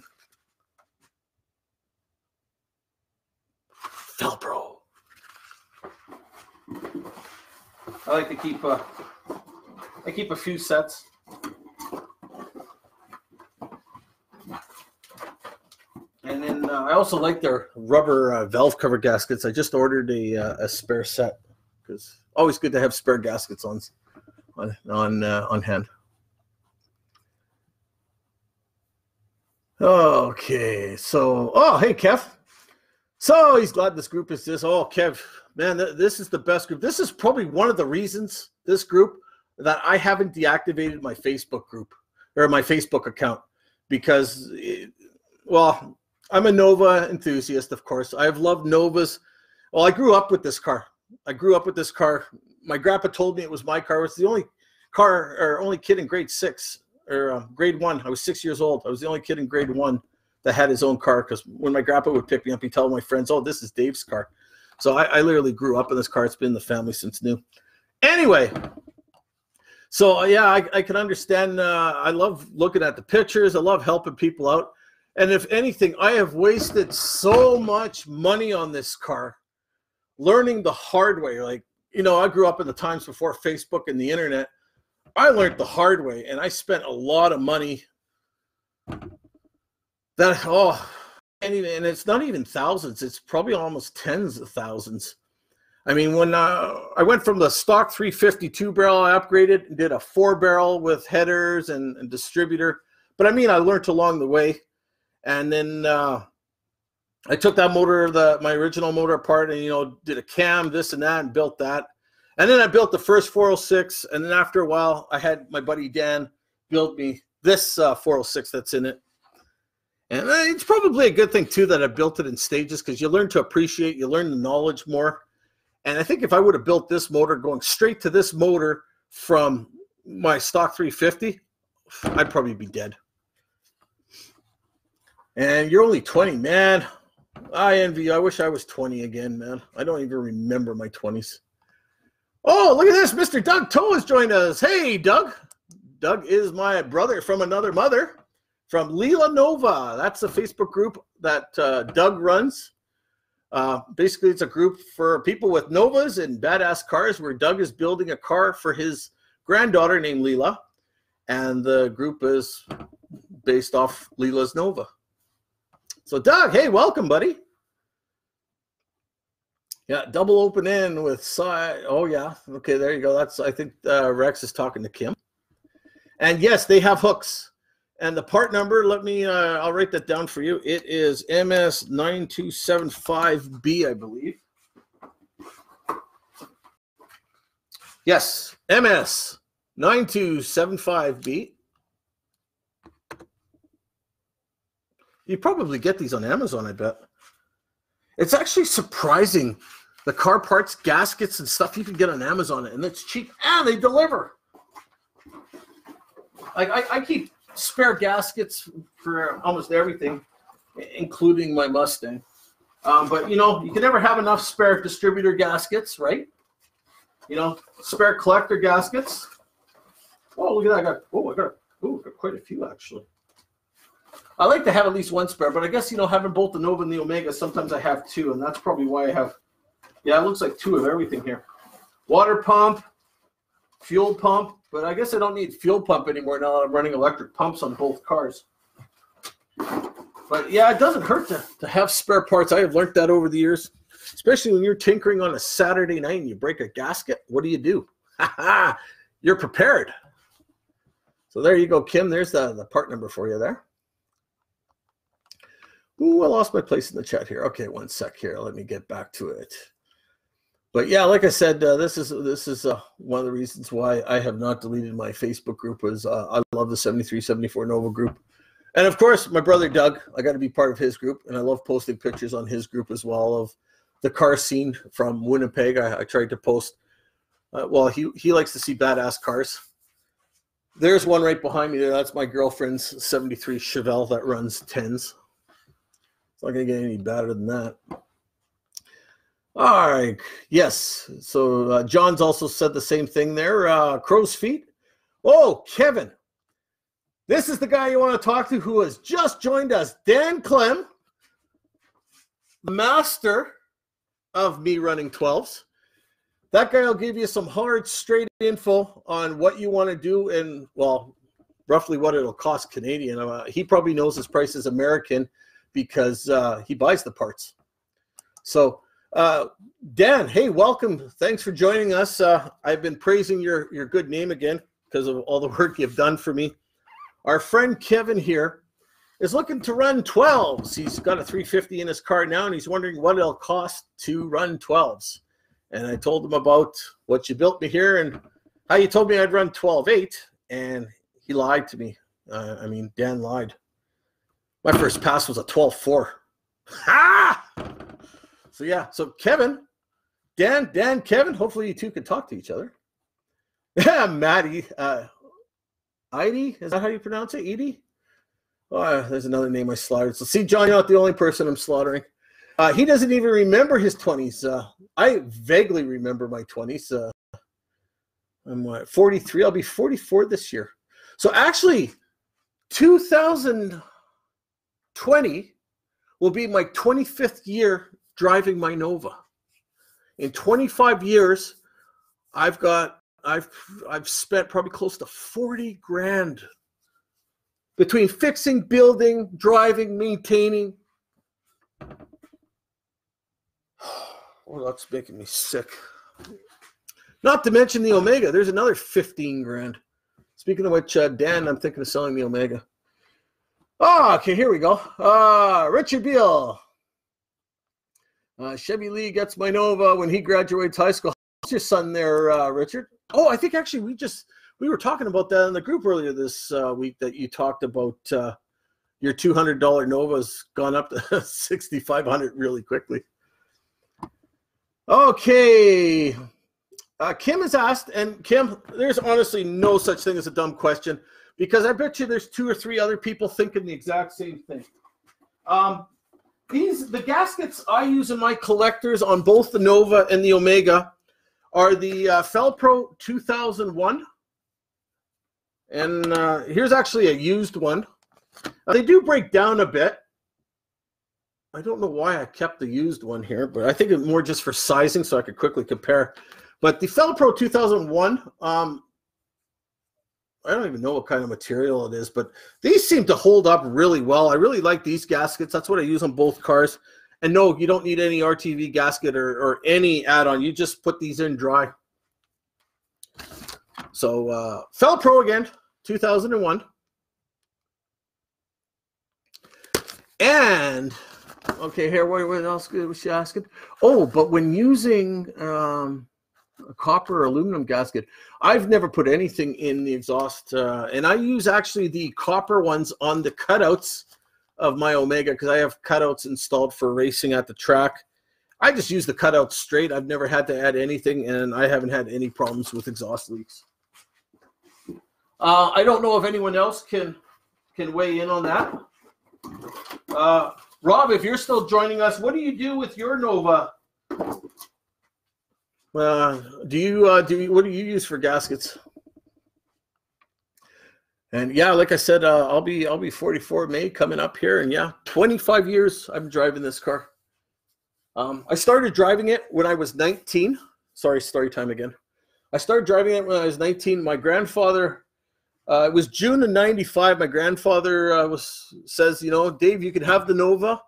Feldpro. I like to keep a few sets. And then I also like their rubber valve cover gaskets. I just ordered a spare set because always good to have spare gaskets on hand. Okay, so hey Kev. So he's glad this group is this. Oh Kev, man, this is the best group. This is probably one of the reasons this group that I haven't deactivated my Facebook group or my Facebook account because, well, I'm a Nova enthusiast, of course. I've loved Novas. Well, I grew up with this car. My grandpa told me it was my car. It was the only car or only kid in grade 6 or grade 1. I was 6 years old. I was the only kid in grade 1 that had his own car because when my grandpa would pick me up, he'd tell my friends, oh, this is Dave's car. So I literally grew up in this car. It's been in the family since new. Anyway, so yeah, I can understand. I love looking at the pictures. I love helping people out. And if anything, I have wasted so much money on this car, learning the hard way. Like, you know, I grew up in the times before Facebook and the internet. I learned the hard way, and I spent a lot of money. And it's not even thousands. It's probably almost tens of thousands. I mean, when I went from the stock 350 2-barrel, I upgraded and did a 4-barrel with headers and distributor. But I mean, I learned along the way. And then I took that motor, my original motor apart and, you know, did a cam, this and that, and built that. And then I built the first 406. And then after a while, I had my buddy Dan build me this 406 that's in it. And it's probably a good thing, too, that I built it in stages because you learn to appreciate, you learn the knowledge more. And I think if I would have built this motor going straight to this motor from my stock 350, I'd probably be dead. And you're only 20, man. I envy you. I wish I was 20 again, man. I don't even remember my 20s. Oh, look at this. Mr. Doug Toe has joined us. Hey, Doug. Doug is my brother from another mother, from Chevy Nova. That's a Facebook group that Doug runs. Basically, it's a group for people with Novas and badass cars where Doug is building a car for his granddaughter named Leela. And the group is based off Leela's Nova. So, Doug, hey, welcome, buddy. Yeah, double open end with side. Oh, yeah. Okay, there you go. That's, I think Rex is talking to Kim. And yes, they have hooks. And the part number, let me, I'll write that down for you. It is MS9275B, I believe. Yes, MS9275B. You probably get these on Amazon, I bet. It's actually surprising. The car parts, gaskets, and stuff you can get on Amazon, and it's cheap, and they deliver. Like I keep spare gaskets for almost everything, including my Mustang. But, you know, you can never have enough spare distributor gaskets, right? You know, spare collector gaskets. Oh, look at that. I got quite a few, actually. I like to have at least one spare, but I guess, you know, having both the Nova and the Omega, sometimes I have two, and that's probably why I have, yeah, it looks like two of everything here. Water pump, fuel pump, but I guess I don't need fuel pump anymore now that I'm running electric pumps on both cars. But yeah, it doesn't hurt to have spare parts. I have learned that over the years, especially when you're tinkering on a Saturday night and you break a gasket. What do? You're prepared. So there you go, Kim. There's the part number for you there. Ooh, I lost my place in the chat here. Okay, one sec here. Let me get back to it. But yeah, like I said, this is one of the reasons why I have not deleted my Facebook group. Is I love the 7374 Nova group, and of course my brother Doug. I got to be part of his group, and I love posting pictures on his group as well of the car scene from Winnipeg. I tried to post. Well, he likes to see badass cars. There's one right behind me there. That's my girlfriend's 73 Chevelle that runs 10s. It's not going to get any better than that. All right. Yes. So John's also said the same thing there. Crow's feet. Oh, Kevin. This is the guy you want to talk to who has just joined us. Dan Clem, master of me running 12s. That guy will give you some hard, straight info on what you want to do and, well, roughly what it'll cost Canadian. He probably knows his price is American because he buys the parts. So, Dan, hey, welcome. Thanks for joining us. I've been praising your good name again because of all the work you've done for me. Our friend Kevin here is looking to run 12s. He's got a 350 in his car now, and he's wondering what it'll cost to run 12s. And I told him about what you built me here and how you told me I'd run 12.8, and he lied to me. I mean, Dan lied. My first pass was a 12.4. Ha! So yeah, so Kevin, Dan, Kevin, hopefully you two can talk to each other. Yeah, Maddie, Edie, is that how you pronounce it? Edie? Oh, there's another name I slaughtered. So see, John, you're not the only person I'm slaughtering. He doesn't even remember his 20s. I vaguely remember my 20s. I'm 43. I'll be 44 this year. So actually, 2020 will be my 25th year driving my Nova. In 25 years, I've spent probably close to 40 grand between fixing, building, driving, maintaining. Oh, that's making me sick. Not to mention the Omega. There's another 15 grand. Speaking of which, Dan, I'm thinking of selling the Omega. Oh, okay, here we go. Richard Beal. Chevy Lee gets my Nova when he graduates high school. How's your son there, Richard? Oh, I think actually we were talking about that in the group earlier this week that you talked about your $200 Nova's gone up to $6,500 really quickly. Okay. Kim has asked, and Kim, there's honestly no such thing as a dumb question because I bet you there's 2 or 3 other people thinking the exact same thing. The gaskets I use in my collectors on both the Nova and the Omega are the Felpro 2001. And here's actually a used one. They do break down a bit. I don't know why I kept the used one here, but I think it's more just for sizing so I could quickly compare. But the Felpro 2001, I don't even know what kind of material it is, but these seem to hold up really well. I really like these gaskets. That's what I use on both cars. And no, you don't need any RTV gasket or any add-on. You just put these in dry. So Felpro again, 2001. And okay, here, what else was she asking? Oh, but when using a copper or aluminum gasket, I've never put anything in the exhaust, and I use actually the copper ones on the cutouts of my Omega because I have cutouts installed for racing at the track. I just use the cutouts straight. I've never had to add anything, and I haven't had any problems with exhaust leaks. I don't know if anyone else can weigh in on that. Rob, if you're still joining us, what do you do with your Nova? What do you use for gaskets? And yeah, like I said, I'll be 44 May coming up here, and yeah, 25 years I've been driving this car. I started driving it when I was 19. Sorry, story time again. I started driving it when I was 19. My grandfather, it was June of '95. My grandfather says, you know, Dave, you can have the Nova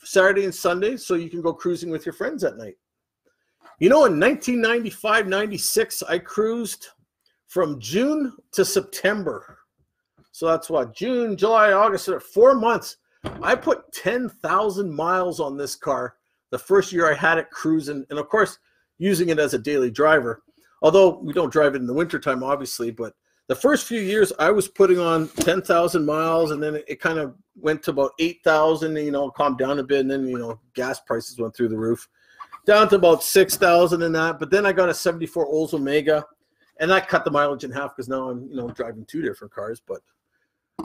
Saturday and Sunday, so you can go cruising with your friends at night. You know, in 1995, 96, I cruised from June to September. So that's what, June, July, August, 4 months. I put 10,000 miles on this car the first year I had it cruising, and of course, using it as a daily driver. Although we don't drive it in the wintertime, obviously, but the first few years I was putting on 10,000 miles, and then it kind of went to about 8,000, you know, calmed down a bit, and then, you know, gas prices went through the roof, down to about 6,000 and that. But then I got a 74 Olds Omega, and that cut the mileage in half because now I'm, you know, driving two different cars. But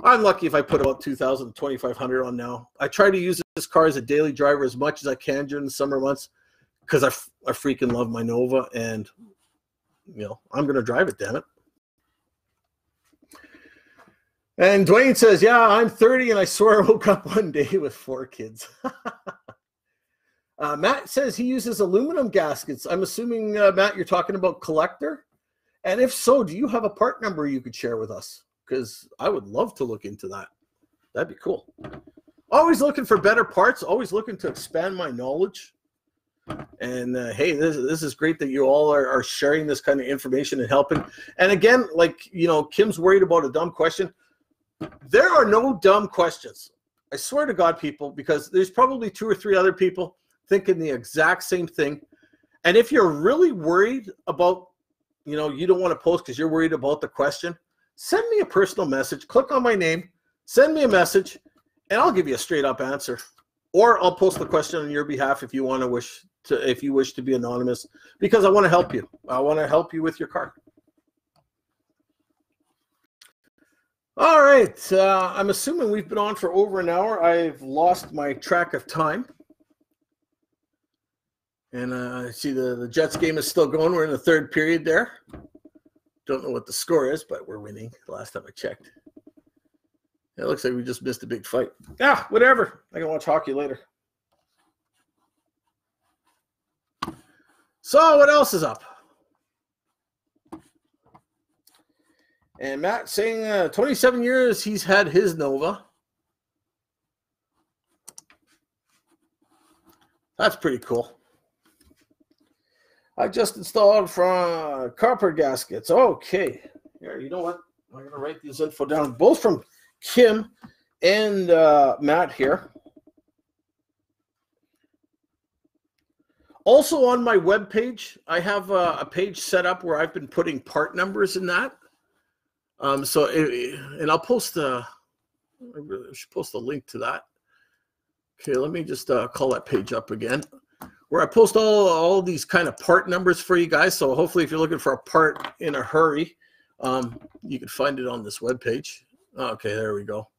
I'm lucky if I put about 2,000, 2,500 on now. I try to use this car as a daily driver as much as I can during the summer months because I freaking love my Nova, and, you know, I'm going to drive it, damn it. And Dwayne says, yeah, I'm 30, and I swear I woke up one day with 4 kids. Matt says he uses aluminum gaskets. I'm assuming, Matt, you're talking about collector? And if so, do you have a part number you could share with us? Because I would love to look into that. That'd be cool. Always looking for better parts. Always looking to expand my knowledge. And hey, this is great that you all are sharing this kind of information and helping. And again, like, you know, Kim's worried about a dumb question. There are no dumb questions. I swear to God, people, because there's probably 2 or 3 other people thinking the exact same thing. And if you're really worried about, you know, you don't want to post because you're worried about the question, send me a personal message, click on my name, send me a message, and I'll give you a straight up answer. Or I'll post the question on your behalf if you wish to be anonymous, because I want to help you. I want to help you with your car. All right. I'm assuming we've been on for over an hour. I've lost my track of time. And I see the Jets game is still going. We're in the 3rd period there. Don't know what the score is, but we're winning last time I checked. It looks like we just missed a big fight. Ah, whatever. I can watch hockey later. So what else is up? And Matt saying 27 years he's had his Nova. That's pretty cool. I just installed from copper gaskets. Okay. Here, you know what? I'm going to write these info down, both from Kim and Matt here. Also on my webpage, I have a page set up where I've been putting part numbers in that. And I'll post I should post a link to that. Okay, let me just call that page up again, where I post all these kind of part numbers for you guys. So hopefully if you're looking for a part in a hurry, you can find it on this webpage. Okay, there we go.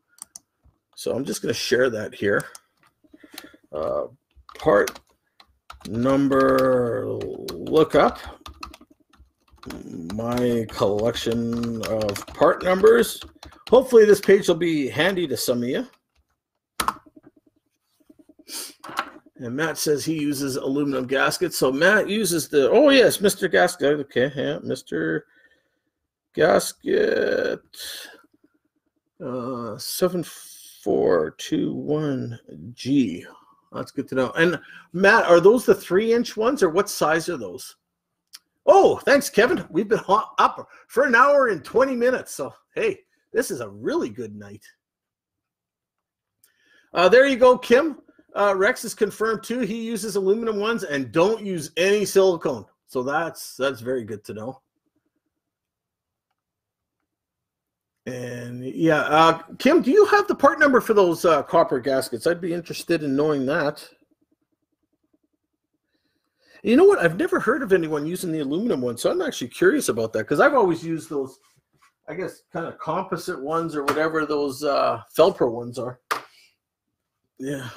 So I'm just going to share that here. Part number lookup. My collection of part numbers. Hopefully this page will be handy to some of you. And Matt says he uses aluminum gaskets. So Matt uses the, oh yes, Mr. Gasket. Okay, yeah, Mr. Gasket 7421G. That's good to know. And Matt, are those the 3-inch ones, or what size are those? Oh, thanks, Kevin. We've been up for an hour and 20 minutes. So, hey, this is a really good night. There you go, Kim. Rex is confirmed too. He uses aluminum ones and don't use any silicone. So that's very good to know. And yeah, Kim, do you have the part number for those copper gaskets? I'd be interested in knowing that. You know what? I've never heard of anyone using the aluminum one, so I'm actually curious about that because I've always used those, I guess, kind of composite ones or whatever those Felpro ones are. Yeah.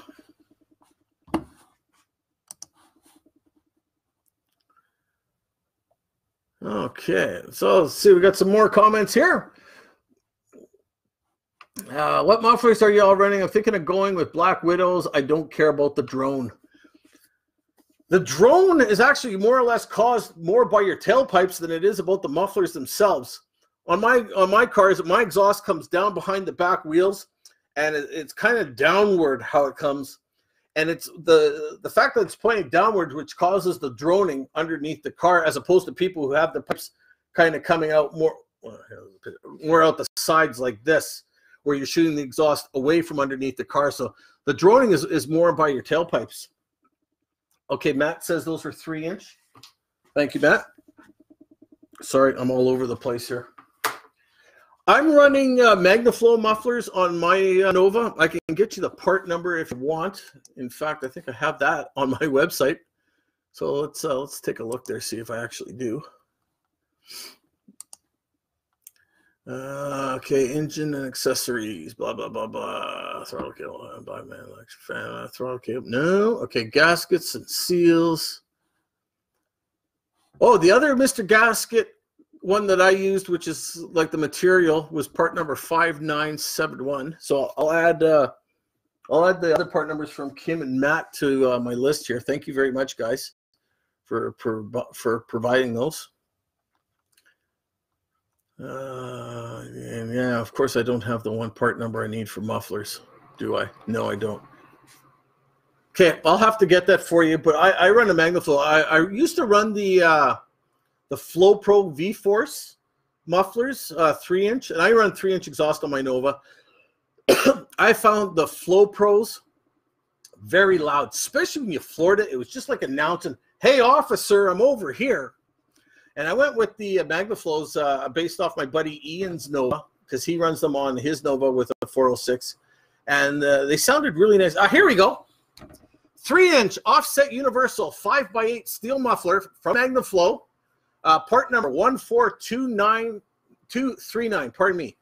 Okay, so let's see. We got some more comments here. What mufflers are you all running? I'm thinking of going with Black Widows. I don't care about the drone. The drone is actually more or less caused more by your tailpipes than it is about the mufflers themselves. On my cars, my exhaust comes down behind the back wheels, and it's kind of downward how it comes. And it's the fact that it's pointing downward, which causes the droning underneath the car, as opposed to people who have the pipes kind of coming out more out the sides like this, where you're shooting the exhaust away from underneath the car. So the droning is more by your tailpipes. Okay, Matt says those are 3-inch. Thank you, Matt. Sorry, I'm all over the place here. I'm running MagnaFlow mufflers on my Nova. I can get you the part number if you want. In fact, I think I have that on my website. So let's take a look there, see if I actually do. Okay, engine and accessories, blah blah blah blah. Throttle cable, by man, electric fan, throttle cable. No, okay, gaskets and seals. Oh, the other Mr. Gasket one that I used, which is like the material, was part number 5971. So I'll add the other part numbers from Kim and Matt to my list here. Thank you very much, guys, for providing those. And yeah, of course, I don't have the one part number I need for mufflers, do I? No, I don't. Okay, I'll have to get that for you. But I run a MagnaFlow. I used to run the Flow Pro V-Force mufflers, 3-inch, and I run 3-inch exhaust on my Nova. I found the Flow Pros very loud, especially when you floored it. It was just like announcing, "Hey, officer, I'm over here." And I went with the MagnaFlows based off my buddy Ian's Nova, because he runs them on his Nova with a 406, and they sounded really nice. Here we go. 3-inch offset universal 5x8 steel muffler from MagnaFlow. Part number 142239. Pardon me.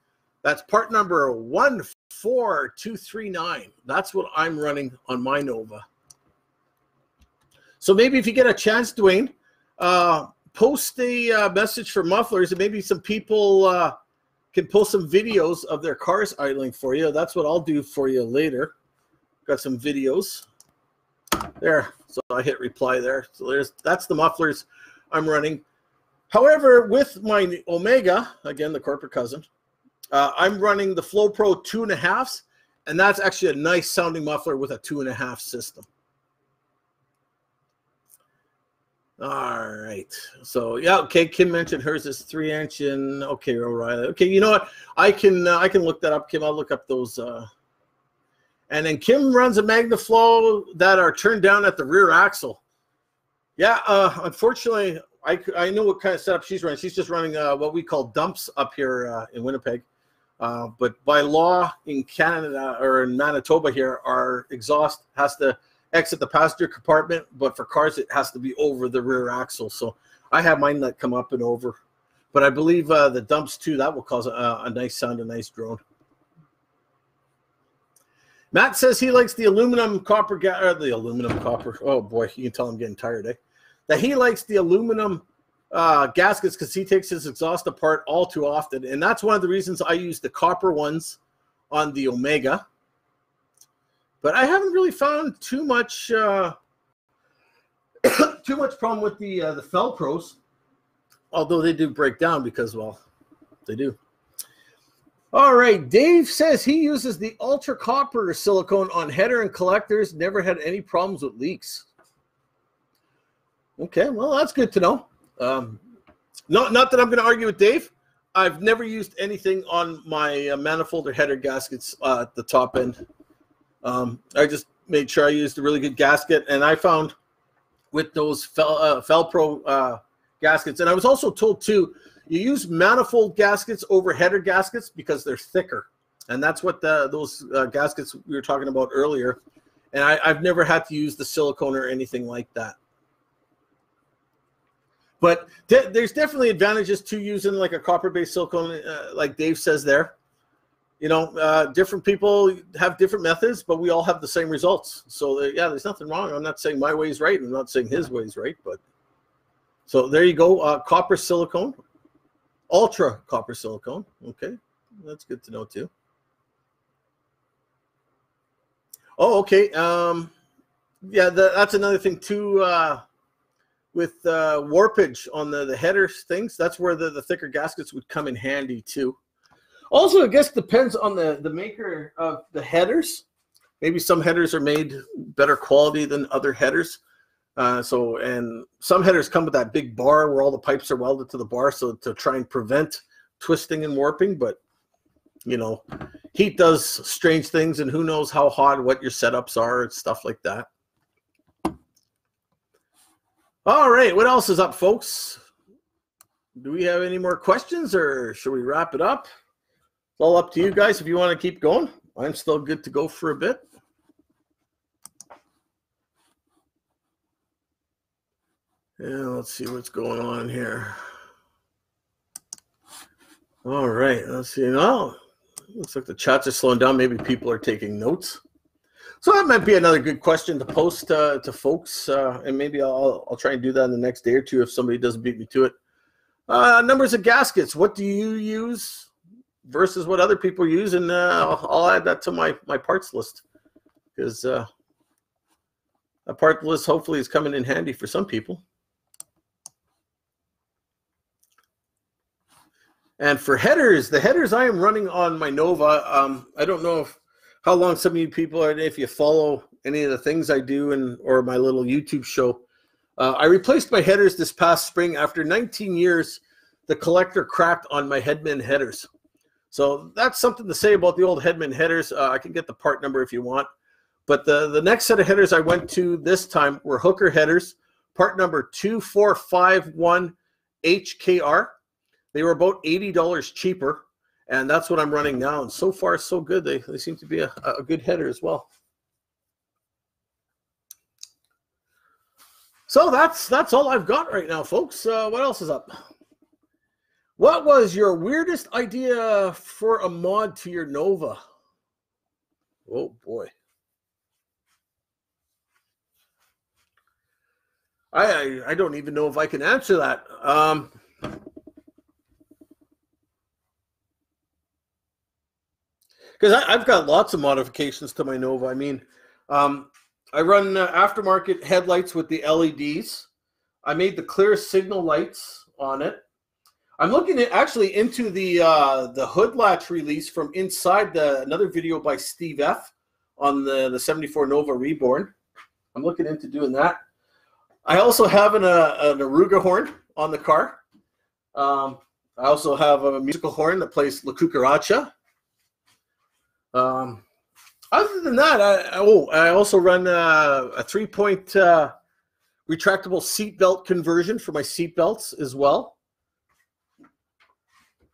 That's part number 14239. That's what I'm running on my Nova. So maybe if you get a chance, Dwayne, post a message for mufflers, and maybe some people can post some videos of their cars idling for you. That's what I'll do for you later. Got some videos there. So I hit reply there. So that's the mufflers I'm running. However, with my Omega, again, the corporate cousin, I'm running the Flow Pro 2.5s, and that's actually a nice sounding muffler with a 2.5 system. All right. So yeah, okay. Kim mentioned hers is 3-inch, and okay, O'Reilly. Okay, you know what? I can look that up, Kim. I'll look up those. And then Kim runs a MagnaFlow that are turned down at the rear axle. Yeah. Unfortunately, I know what kind of setup she's running. She's just running what we call dumps up here in Winnipeg. But by law in Canada or in Manitoba here, our exhaust has to exit the passenger compartment, but for cars it has to be over the rear axle. So I have mine that come up and over. But I believe the dumps too, that will cause a nice sound, a nice drone. Matt says he likes the aluminum copper, oh boy, you can tell I'm getting tired, eh? That he likes the aluminum gaskets because he takes his exhaust apart all too often. And that's one of the reasons I use the copper ones on the Omega. But I haven't really found too much problem with the Felpros, although they do break down because, well, they do. All right, Dave says he uses the ultra copper silicone on header and collectors, never had any problems with leaks. Okay, well, that's good to know. Not that I'm going to argue with Dave. I've never used anything on my manifold or header gaskets at the top end. I just made sure I used a really good gasket, and I found with those Felpro gaskets, and I was also told too, you use manifold gaskets over header gaskets because they're thicker, and that's what those gaskets we were talking about earlier. And I've never had to use the silicone or anything like that. But there's definitely advantages to using like a copper-based silicone, like Dave says there. You know, different people have different methods, but we all have the same results. So yeah, there's nothing wrong. I'm not saying my way is right. I'm not saying his way is right. But so there you go. Copper silicone, ultra copper silicone. Okay, that's good to know too. Oh, okay. Yeah, that's another thing too. With warpage on the header things, that's where the thicker gaskets would come in handy too. Also, I guess depends on the maker of the headers. Maybe some headers are made better quality than other headers. And some headers come with that big bar where all the pipes are welded to the bar, so to try and prevent twisting and warping. But you know, heat does strange things, and who knows how hot, what your setups are, and stuff like that. All right, what else is up, folks? Do we have any more questions, or should we wrap it up? It's all up to you guys if you want to keep going. I'm still good to go for a bit. Yeah, let's see what's going on here. All right, let's see. Now, looks like the chats are slowing down. Maybe people are taking notes. So that might be another good question to post to folks, and maybe I'll try and do that in the next day or two if somebody doesn't beat me to it. Numbers of gaskets. What do you use versus what other people use? And I'll add that to my parts list, because a part list hopefully is coming in handy for some people. And for headers, the headers I am running on my Nova, I don't know how long some of you people are, if you follow any of the things I do or my little YouTube show. I replaced my headers this past spring. After 19 years, the collector cracked on my Headman headers. So that's something to say about the old Headman headers. I can get the part number if you want. But the next set of headers I went to this time were Hooker headers, part number 2451HKR. They were about $80 cheaper. And that's what I'm running now. And so far, so good. They seem to be a good header as well. So that's all I've got right now, folks. What else is up? What was your weirdest idea for a mod to your Nova? Oh, boy. I don't even know if I can answer that. Because I've got lots of modifications to my Nova. I mean, I run aftermarket headlights with the LEDs. I made the clear signal lights on it. I'm looking at actually into the hood latch release from inside another video by Steve F on the 74 Nova Reborn. I'm looking into doing that. I also have an Aruga horn on the car. I also have a musical horn that plays La Cucaracha. Other than that, I also run a 3-point retractable seat belt conversion for my seat belts as well.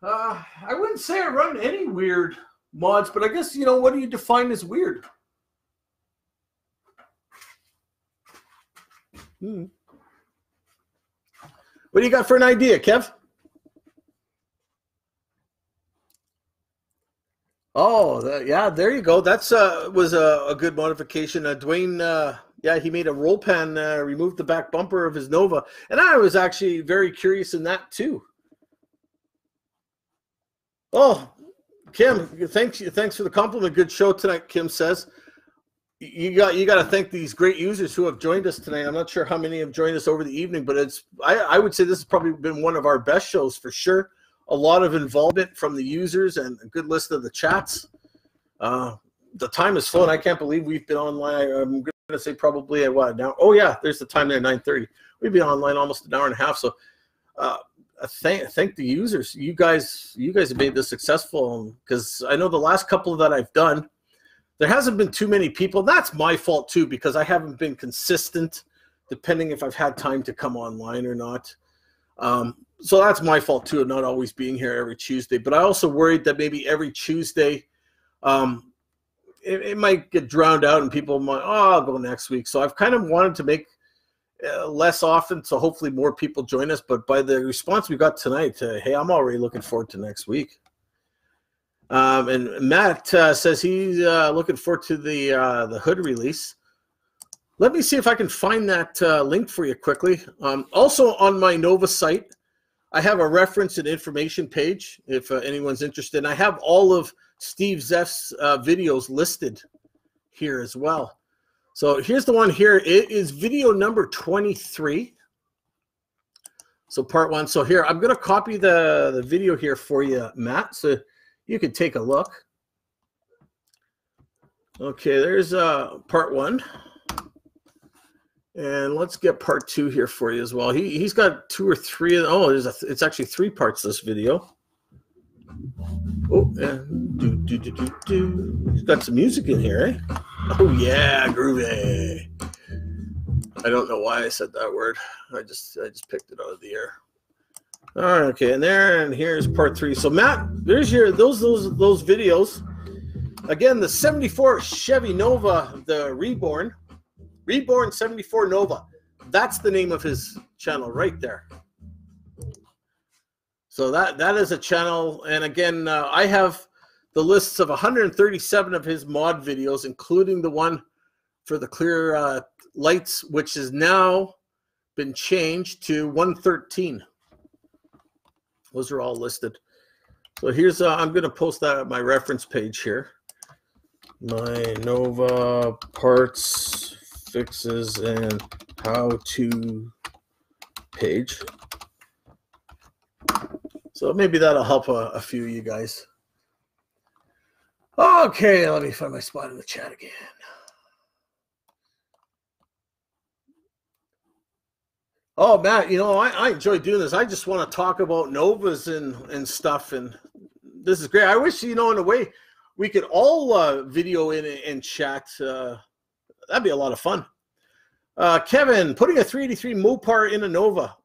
I wouldn't say I run any weird mods, but I guess, you know, what do you define as weird? What do you got for an idea, Kev? Oh, yeah, there you go. That's was a good modification. Dwayne, yeah, he made a roll pan, removed the back bumper of his Nova, and I was actually very curious in that too. Oh, Kim, thanks for the compliment. Good show tonight, Kim says. You got to thank these great users who have joined us tonight. I'm not sure how many have joined us over the evening, but I would say this has probably been one of our best shows for sure. A lot of involvement from the users and a good list of the chats. The time is flown. I can't believe we've been online. I'm going to say probably at what now? Oh yeah, there's the time there, 9:30. We've been online almost an hour and a half. So thank the users. You guys have made this successful, because I know the last couple that I've done, there hasn't been too many people. That's my fault too, because I haven't been consistent, depending if I've had time to come online or not. So that's my fault too, of not always being here every Tuesday. But I also worried that maybe every Tuesday, it might get drowned out and people might, oh, I'll go next week. So I've kind of wanted to make less often, so hopefully more people join us. But by the response we got tonight, hey, I'm already looking forward to next week. And Matt says he's looking forward to the hood release. Let me see if I can find that link for you quickly. Also on my Nova site, I have a reference and information page if anyone's interested. And I have all of Steve Zeff's videos listed here as well. So here's the one here. It is video number 23. So part 1. So here, I'm going to copy the video here for you, Matt, so you can take a look. Okay, there's part 1. And let's get part 2 here for you as well. He's got 2 or 3. Oh, it's actually 3 parts this video. Oh, and he's got some music in here, eh? Oh yeah, groovy. I don't know why I said that word. I just picked it out of the air. All right, okay, and here's part 3. So Matt, there's those videos. Again, the 74 Chevy Nova, the Reborn 74 Nova. That's the name of his channel right there. So that is a channel, and again, I have the lists of 137 of his mod videos, including the one for the clear lights, which has now been changed to 113. Those are all listed. So here's I'm going to post that at my reference page here. My Nova parts, fixes, and how-to page. So maybe that'll help a few of you guys. Okay, let me find my spot in the chat again. Oh, Matt, you know, I enjoy doing this. I just want to talk about Novas and stuff, and this is great. I wish, you know, in a way, we could all video in and chat. That'd be a lot of fun. Kevin, putting a 383 Mopar in a Nova.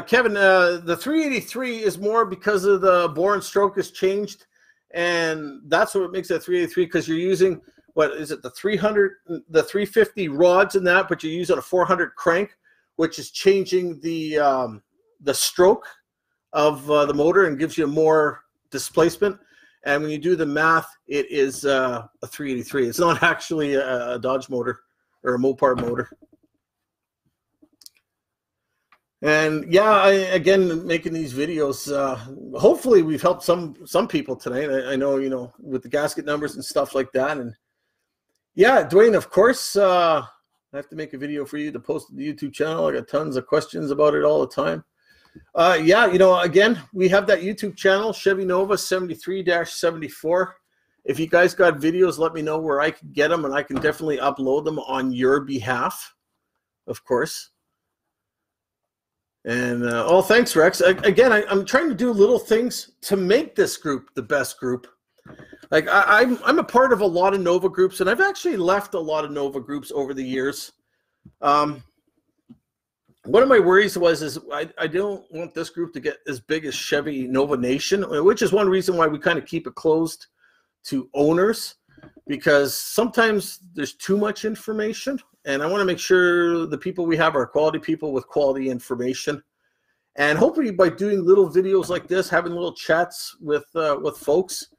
Kevin, the 383 is more because of the bore and stroke has changed, and that's what makes it 383, because you're using, what is it, the 350 rods in that, but you're using a 400 crank, which is changing the stroke of the motor and gives you more displacement. And when you do the math, it is a 383. It's not actually a Dodge motor or a Mopar motor. And yeah, again, making these videos, hopefully we've helped some people tonight. I know, you know, with the gasket numbers and stuff like that. And yeah, Dwayne, of course, I have to make a video for you to post to the YouTube channel. I got tons of questions about it all the time. Yeah, you know, again, we have that YouTube channel, Chevy Nova 73-74. If you guys got videos, let me know where I can get them, and I can definitely upload them on your behalf, of course. And oh, thanks, Rex. Again, I'm trying to do little things to make this group the best group. Like I'm a part of a lot of Nova groups, and I've actually left a lot of Nova groups over the years. One of my worries is I don't want this group to get as big as Chevy Nova Nation, which is one reason why we kind of keep it closed to owners, because sometimes there's too much information. And I want to make sure the people we have are quality people with quality information. And hopefully by doing little videos like this, having little chats with folks,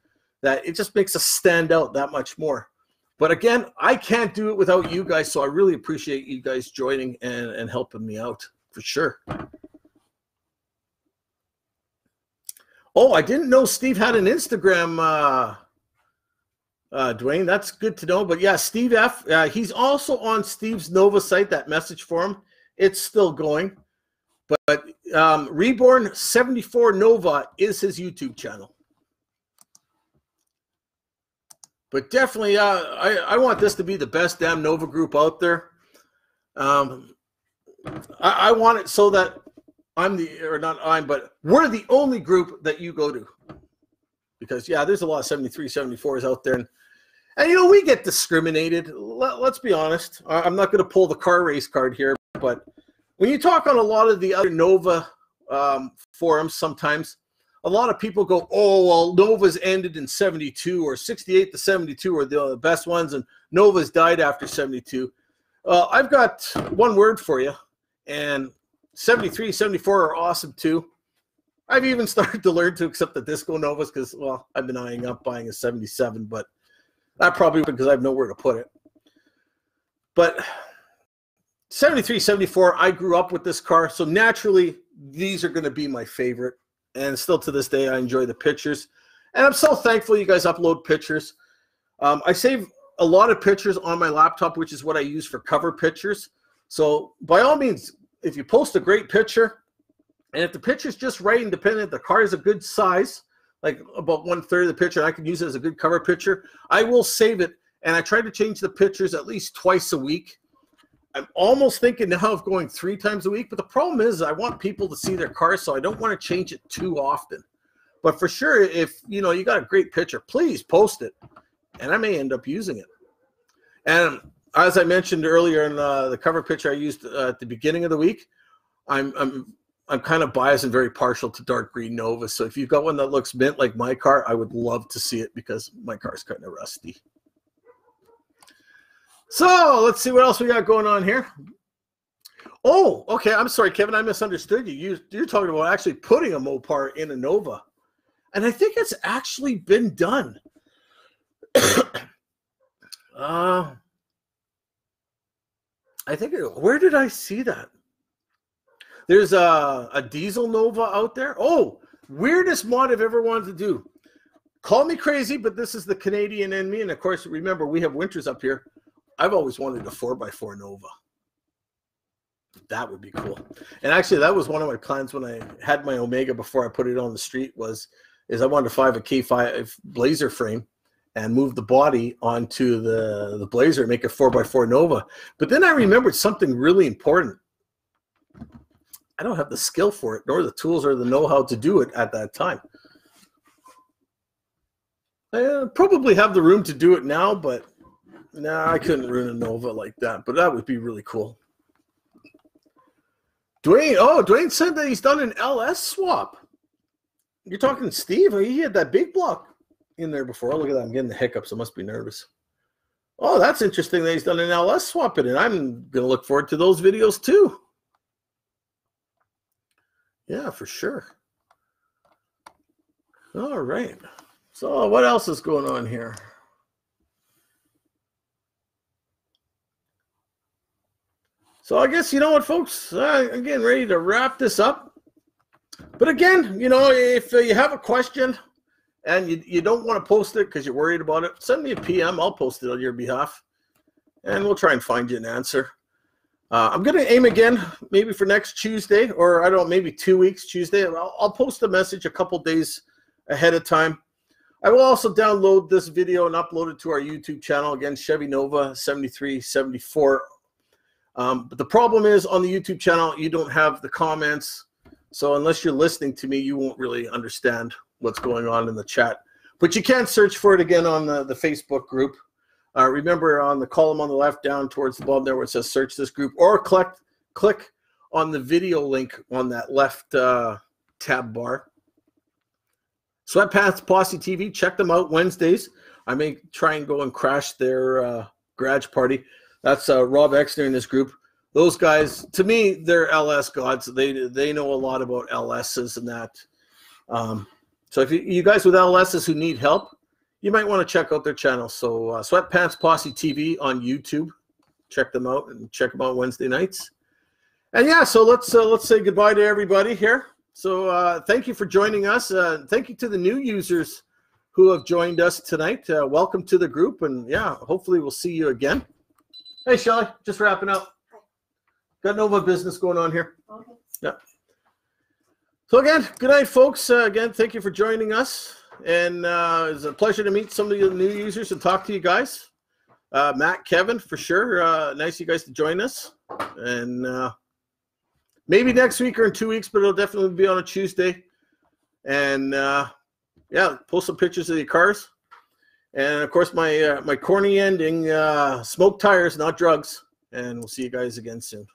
that it just makes us stand out that much more. But again, I can't do it without you guys, so I really appreciate you guys joining and helping me out, for sure. Oh, I didn't know Steve had an Instagram, Dwayne. That's good to know. But yeah, Steve F. He's also on Steve's Nova site, that message forum. It's still going. But Reborn 74 Nova is his YouTube channel. But definitely, I want this to be the best damn Nova group out there. I want it so that we're the only group that you go to. because, yeah, there's a lot of 73, 74s out there. And you know, we get discriminated. Let's be honest. I'm not going to pull the car race card here, but when you talk on a lot of the other Nova forums, sometimes a lot of people go, oh, well, Nova's ended in 72, or 68 to 72 are the best ones, and Nova's died after 72. I've got one word for you, and 73, 74 are awesome too. I've even started to learn to accept the Disco Novas because, well, I've been eyeing up buying a 77, but that probably because I have nowhere to put it. But 73, 74, I grew up with this car, so naturally these are going to be my favorite. And still to this day, I enjoy the pictures. And I'm so thankful you guys upload pictures. I save a lot of pictures on my laptop, which is what I use for cover pictures. So by all means, if you post a great picture, and if the picture's just right and dependent, the car is a good size, like about 1/3 of the picture, and I can use it as a good cover picture, I will save it. And I try to change the pictures at least twice a week. I'm almost thinking now of going 3 times a week, but the problem is I want people to see their cars, so I don't want to change it too often. But for sure, if you know you got a great picture, please post it, and I may end up using it. And as I mentioned earlier in the cover picture I used at the beginning of the week, I'm kind of biased and very partial to dark green Nova. So if you've got one that looks mint like my car, I would love to see it because my car's kind of rusty. So let's see what else we got going on here. Oh, okay. I'm sorry, Kevin. I misunderstood you. You're talking about actually putting a Mopar in a Nova. And I think it's actually been done. I think, where did I see that? There's a diesel Nova out there. Oh, weirdest mod I've ever wanted to do. Call me crazy, but this is the Canadian in me. And of course, remember, we have winters up here. I've always wanted a 4x4 Nova. That would be cool. And actually, that was one of my plans when I had my Omega before I put it on the street is I wanted to find a K5 Blazer frame and move the body onto the Blazer and make a 4x4 Nova. But then I remembered something really important. I don't have the skill for it, nor the tools or the know-how to do it at that time. I probably have the room to do it now, but nah, I couldn't ruin a Nova like that. But that would be really cool. Dwayne said that he's done an LS swap. You're talking Steve? He had that big block in there before. Oh, look at that. I'm getting the hiccups. I must be nervous. Oh, that's interesting that he's done an LS swap in it. I'm going to look forward to those videos too. Yeah, for sure. All right. So what else is going on here? So I guess, you know what, folks, I'm getting ready to wrap this up. But again, you know, if you have a question and you don't want to post it because you're worried about it, send me a PM. I'll post it on your behalf. And we'll try and find you an answer. I'm going to aim again, maybe for next Tuesday, or I don't know, maybe 2 weeks Tuesday. I'll post a message a couple days ahead of time. I will also download this video and upload it to our YouTube channel. Again, Chevy Nova 73, 74. But the problem is on the YouTube channel, you don't have the comments. So unless you're listening to me, you won't really understand what's going on in the chat. But you can search for it again on the Facebook group. Remember on the column on the left down towards the bottom there where it says search this group, or click on the video link on that left tab bar. Sweatpants Posse TV, check them out Wednesdays. I may try and go and crash their garage party. That's Rob Exner in this group. Those guys, to me, they're LS gods. They know a lot about LSs and that. So if you guys with LSs who need help, you might want to check out their channel. So Sweatpants Posse TV on YouTube. Check them out and check them out Wednesday nights. And yeah, so let's say goodbye to everybody here. So thank you for joining us. Thank you to the new users who have joined us tonight. Welcome to the group. And yeah, hopefully we'll see you again. Hey, Shelly, just wrapping up. Hi. Got Nova business going on here. Okay. Yeah. So again, good night, folks. Again, thank you for joining us. And it was a pleasure to meet some of the new users and talk to you guys. Matt, Kevin, for sure. Nice of you guys to join us. And maybe next week or in 2 weeks, but it'll definitely be on a Tuesday. And yeah, post some pictures of your cars. And of course, my corny ending, smoke tires, not drugs. And we'll see you guys again soon.